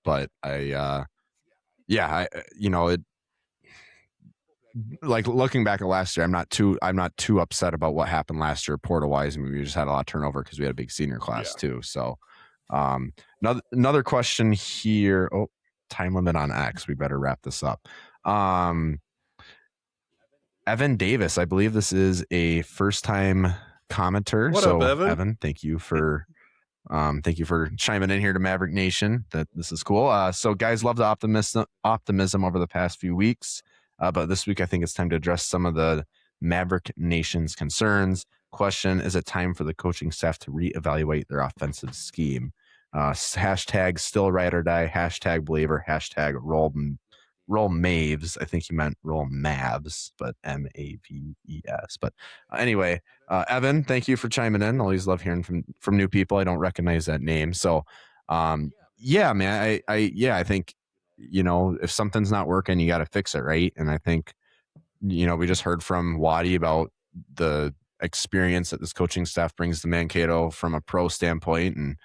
But it, like looking back at last year, I'm not too upset about what happened last year portal wise. I mean, we just had a lot of turnover because we had a big senior class too. So another question here. Oh, time limit on X. We better wrap this up. Evan Davis, I believe this is a first time commenter. What up, Evan? Evan, thank you for chiming in here to Maverick Nation. This is cool. So guys, love the optimism over the past few weeks. But this week, I think it's time to address some of the Maverick Nation's concerns. Question, is it time for the coaching staff to reevaluate their offensive scheme? Hashtag still ride or die, hashtag believer, hashtag roll Maves. I think he meant roll Mavs, but Maves. But anyway, Evan, thank you for chiming in. Always love hearing from new people. I don't recognize that name. So yeah, man, I think, if something's not working, you got to fix it, right? And I think, we just heard from Waddy about the experience that this coaching staff brings to Mankato from a pro standpoint, and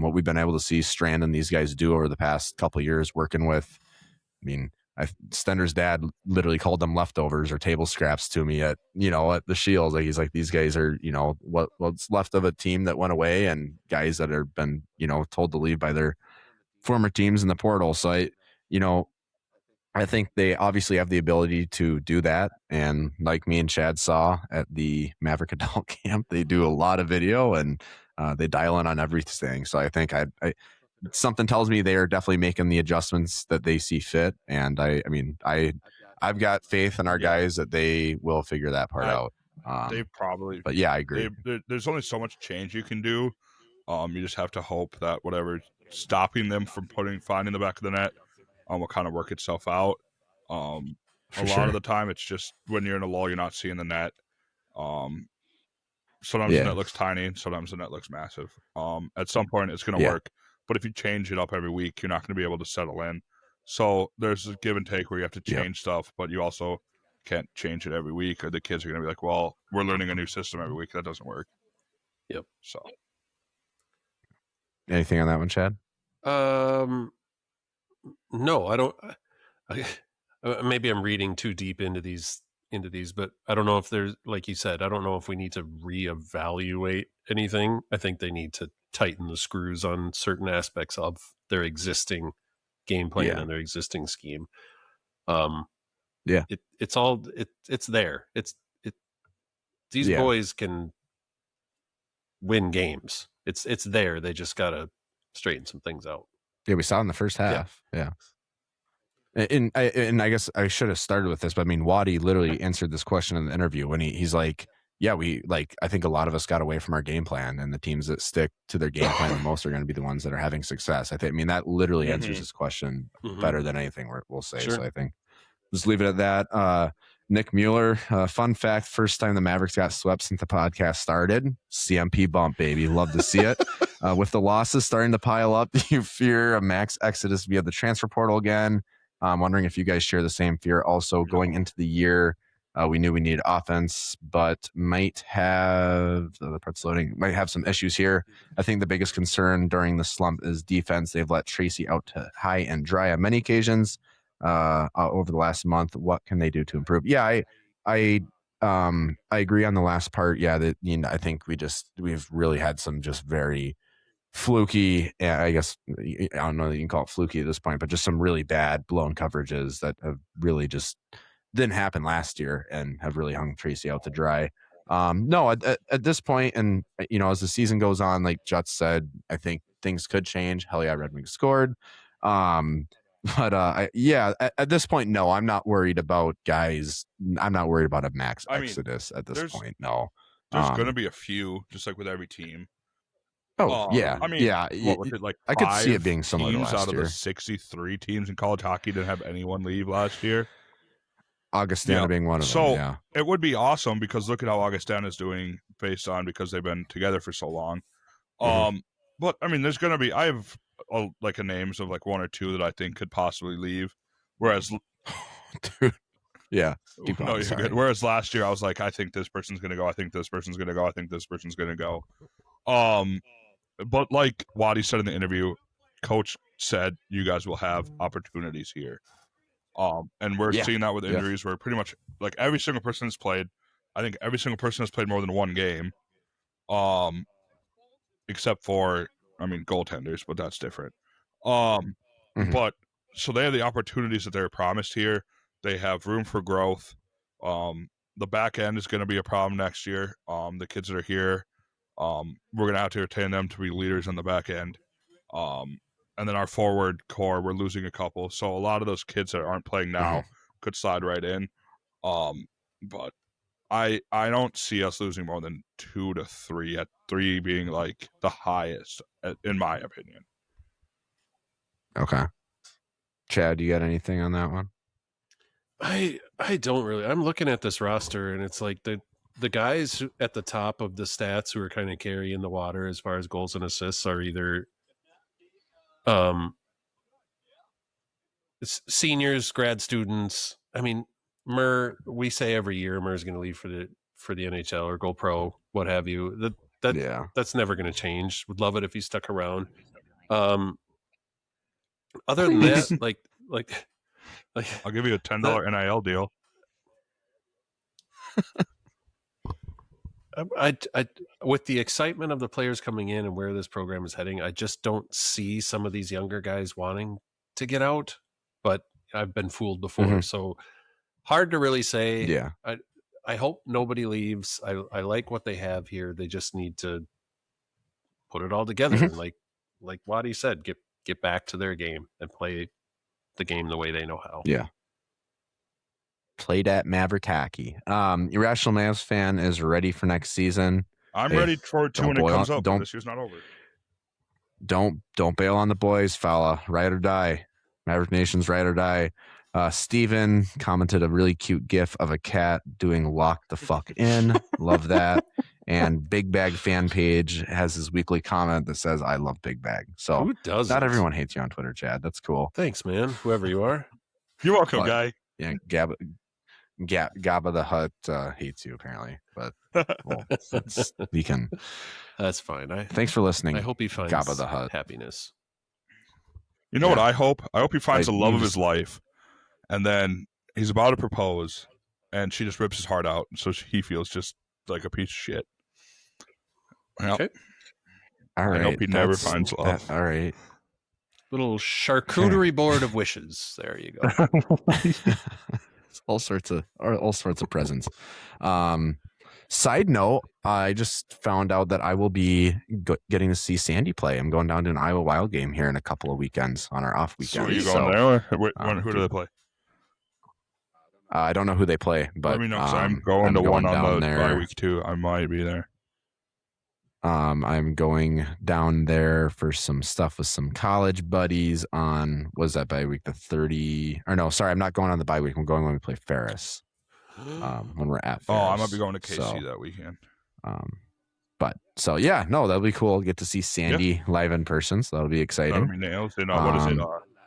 what we've been able to see Strand and these guys do over the past couple of years working with. I mean, Stender's dad literally called them leftovers or table scraps to me at the Shields. Like, he's like, these guys are, what's left of a team that went away, and guys that have been, told to leave by their former teams in the portal. So I think they obviously have the ability to do that. And like me and Chad saw at the Maverick adult camp, they do a lot of video and they dial in on everything. So I think something tells me they are definitely making the adjustments that they see fit. And I've got faith in our guys that they will figure that part out. They probably, but yeah, I agree. There's only so much change you can do. You just have to hope that whatever's stopping them from finding the back of the net will kind of work itself out. A lot of the time, it's just when you're in a lull, you're not seeing the net. Sometimes the net looks tiny, and sometimes the net looks massive. At some point, it's going to work. But if you change it up every week, you're not going to be able to settle in. So there's a give and take where you have to change stuff, but you also can't change it every week, or the kids are going to be like, well, we're learning a new system every week. That doesn't work. Yep. So anything on that one, Chad? No, I don't. Maybe I'm reading too deep into these, but I don't know if there's, like you said, I don't know if we need to reevaluate anything. I think they need to tighten the screws on certain aspects of their existing game plan and their existing scheme. It's there. These boys can win games. It's there. They just gotta straighten some things out. Yeah, we saw in the first half. Yeah. And I guess I should have started with this, but I mean, Waddy literally answered this question in the interview when he's like, yeah, I think a lot of us got away from our game plan, and the teams that stick to their game plan the most are going to be the ones that are having success. That literally answers this question better than anything we'll say. Sure. So I think just leave it at that. Nick Mueller, fun fact, first time the Mavericks got swept since the podcast started. CMP bump, baby. Love to see it. With the losses starting to pile up, do you fear a max exodus via the transfer portal again? I'm wondering if you guys share the same fear. Also, going into the year, we knew we needed offense, but might have some issues here. I think the biggest concern during the slump is defense. They've let Tracy out to high and dry on many occasions over the last month. What can they do to improve? Yeah, I agree on the last part. Yeah, that I think we've really had some just very fluky, I guess, I don't know that you can call it fluky at this point, but just some really bad blown coverages that have really just didn't happen last year and have really hung Tracy out to dry. No, at this point, and as the season goes on, like Juts said, I think things could change. Hell yeah, Red Wings scored. But at this point, no, I'm not worried about guys. I'm not worried about a max exodus at this point. No. There's going to be a few, just like with every team. Yeah. I mean, yeah. what was it, like I could see it 5 being similar to teams last out of year. the 63 teams in college hockey didn't have anyone leave last year? Augustana being one of them, So yeah. it would be awesome because look at how Augustana is doing based on because they've been together for so long. But I mean, there's going to be. I have like a names of like 1 or 2 that I think could possibly leave. Whereas, Dude, yeah, keep going. no, you're Sorry. good. Whereas last year I was like, I think this person's going to go. I think this person's going to go. I think this person's going to go. But like Waddy said in the interview, Coach said you guys will have opportunities here. And we're seeing that with injuries where pretty much like every single person has played. I think every single person has played more than 1 game. Except for, I mean, goaltenders, but that's different. But so they have the opportunities that they're promised here. They have room for growth. The back end is going to be a problem next year. The kids that are here, we're going to have to retain them to be leaders on the back end. And then our forward core, we're losing a couple. So a lot of those kids that aren't playing now could slide right in. But I don't see us losing more than 2 to 3, at 3 being like the highest, in my opinion. Okay. Chad, you got anything on that one? I don't really. I'm looking at this roster, and it's like the guys at the top of the stats who are kind of carrying the water as far as goals and assists are either it's seniors, grad students. I mean, we say every year Murr's going to leave for the NHL or go pro, what have you. That's never going to change. Would love it if he stuck around. Other than that, like I'll give you a $10 NIL deal. I with the excitement of the players coming in and where this program is heading, I just don't see some of these younger guys wanting to get out. But I've been fooled before, so hard to really say. Yeah. I hope nobody leaves. I like what they have here. They just need to put it all together and like Waddy said, get back to their game and play the game the way they know how. Yeah. Played at Maverick hockey. Irrational Mavs fan is ready for next season. I'm ready for it too when it comes up. This year's not over. Don't bail on the boys, fella. Ride or die. Maverick Nation's ride or die. Steven commented a really cute gif of a cat doing lock the fuck in. Love that. And Big Bag fan page has his weekly comment that says, I love Big Bag. So who does not everyone hates you on Twitter, Chad. That's cool. Thanks, man. Whoever you are. You're welcome, guy. Yeah, Gabba the Hutt hates you apparently, but well, we can. That's fine. Thanks for listening. I hope he finds Gabba the Hutt happiness. You know what I hope? I hope he finds the love of his life, and then he's about to propose, and she just rips his heart out, so he feels just like a piece of shit. Well, okay. All right. I hope he never finds love. All right. Little charcuterie board of wishes. There you go. all sorts of presents. Side note, I just found out that I will be getting to see Sandy play. I'm going down to an Iowa Wild game here in a couple of weekends on our off weekend. So are you going there? Who do they play? I don't know who they play, but let me know, 'cause I'm going to one on the bye week too. I might be there. I'm going down there for some stuff with some college buddies on, was that bye week the 30? Or no, sorry, I'm not going on the bye week. I'm going when we play Ferris. When we're at Ferris. Oh, I might be going to KC that weekend. But so yeah, no, that'll be cool. Get to see Sandy live in person, so that'll be exciting. That'll be nails. What is it?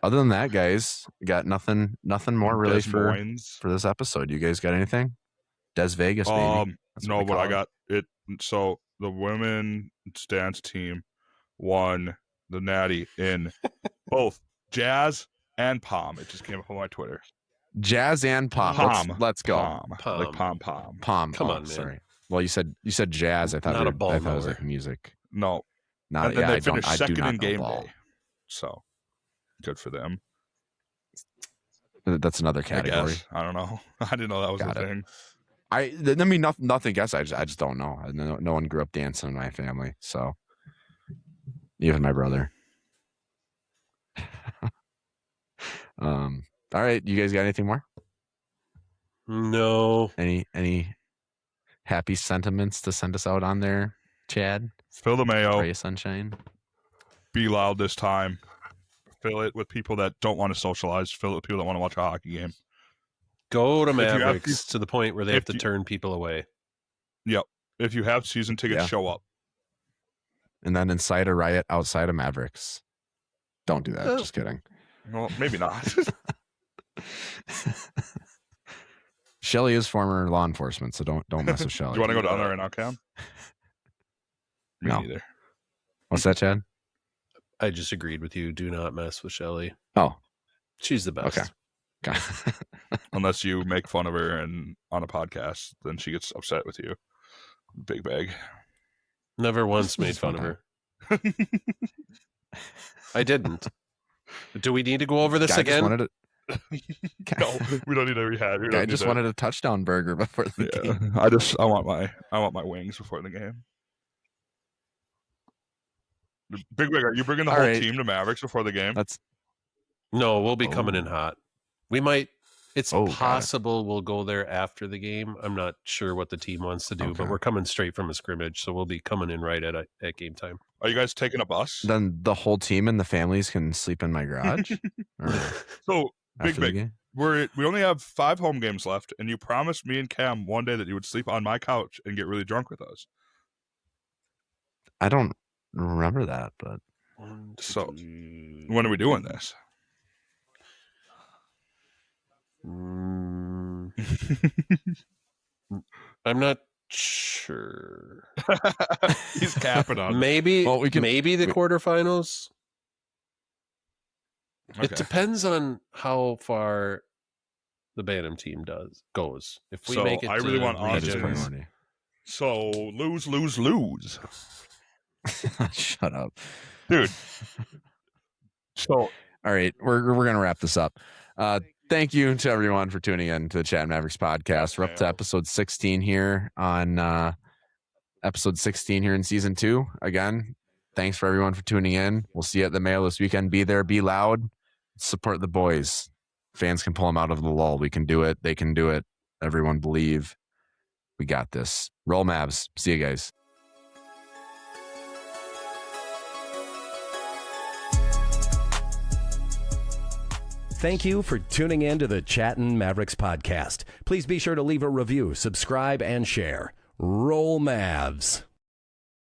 Other than that, guys, got nothing more really for this episode. You guys got anything? Des Vegas, baby. No, but I got it. So the women dance team won the Natty in both jazz and pom. It just came up on my Twitter. Jazz and pom. Let's go. Pom. Like pom. Pom. Come on, man. Sorry. Well, you said jazz. I thought not a ball. I thought it was like music. No, not. And then they finished I second do not in game ball. day. So good for them. That's another category. I don't know. I didn't know that was a thing. I mean, nothing. Guess I just don't know. No one grew up dancing in my family, so even my brother. All right, you guys got anything more? No. Any happy sentiments to send us out on there, Chad? Fill the mayo. Pray sunshine. Be loud this time. Fill it with people that don't want to socialize. Fill it with people that want to watch a hockey game. Go to If you have Mavericks to- to the point where they have if to you- turn people away. Yep. If you have season tickets, Yeah. show up. And then incite a riot outside of Mavericks. Don't do that. Oh. Just kidding. Well, maybe not. Shelly is former law enforcement, so don't mess with Shelly. Do you want to go down there right now, Cam? Me No. neither. What's that, Chad? I just agreed with you. Do not mess with Shelly. Oh, She's the best. okay. Unless you make fun of her and on a podcast, then she gets upset with you. Big bag. Never once made Just fun one of her. I didn't. Do we need to go over this Guy again? just wanted No, we don't need to rehash. We don't Guy need just to- wanted a touchdown burger before the Yeah, game. I want my wings before the game. Big Big, are you bringing the All whole right. team to Mavericks before the game? That's No, we'll be coming in Oh. hot. We might. It's Oh, got it. possible we'll go there after the game. I'm not sure what the team wants to do, but Okay. we're coming straight from a scrimmage, so we'll be coming in right at game time. Are you guys taking a bus? then the whole team and the families can sleep in my garage. Or So Big after the Big, game? we only have 5 home games left, and you promised me and Cam one day that you would sleep on my couch and get really drunk with us. I don't remember that, but So when are we doing this? Mm, I'm not sure. He's capping on. Maybe Well, we can- maybe the we- quarterfinals. It Okay. depends on how far the Bantam team goes. If we So, make it, I really to want that is Austin's- regions- priority. So lose, Shut up. dude. So All right, we're gonna wrap this up. Thank you to everyone for tuning in to the Chattin Mavericks podcast. We're up to Yeah. episode 16 here on episode 16 here in season 2. Again, thanks for everyone for tuning in. We'll see you at the Mayo this weekend. Be there, be loud, support the boys. Fans can pull them out of the lull. We can do it. They can do it. Everyone believe. We got this. Roll Mavs. See you guys. Thank you for tuning in to the Chattin Mavericks podcast. Please be sure to leave a review, subscribe, and share. Roll Mavs.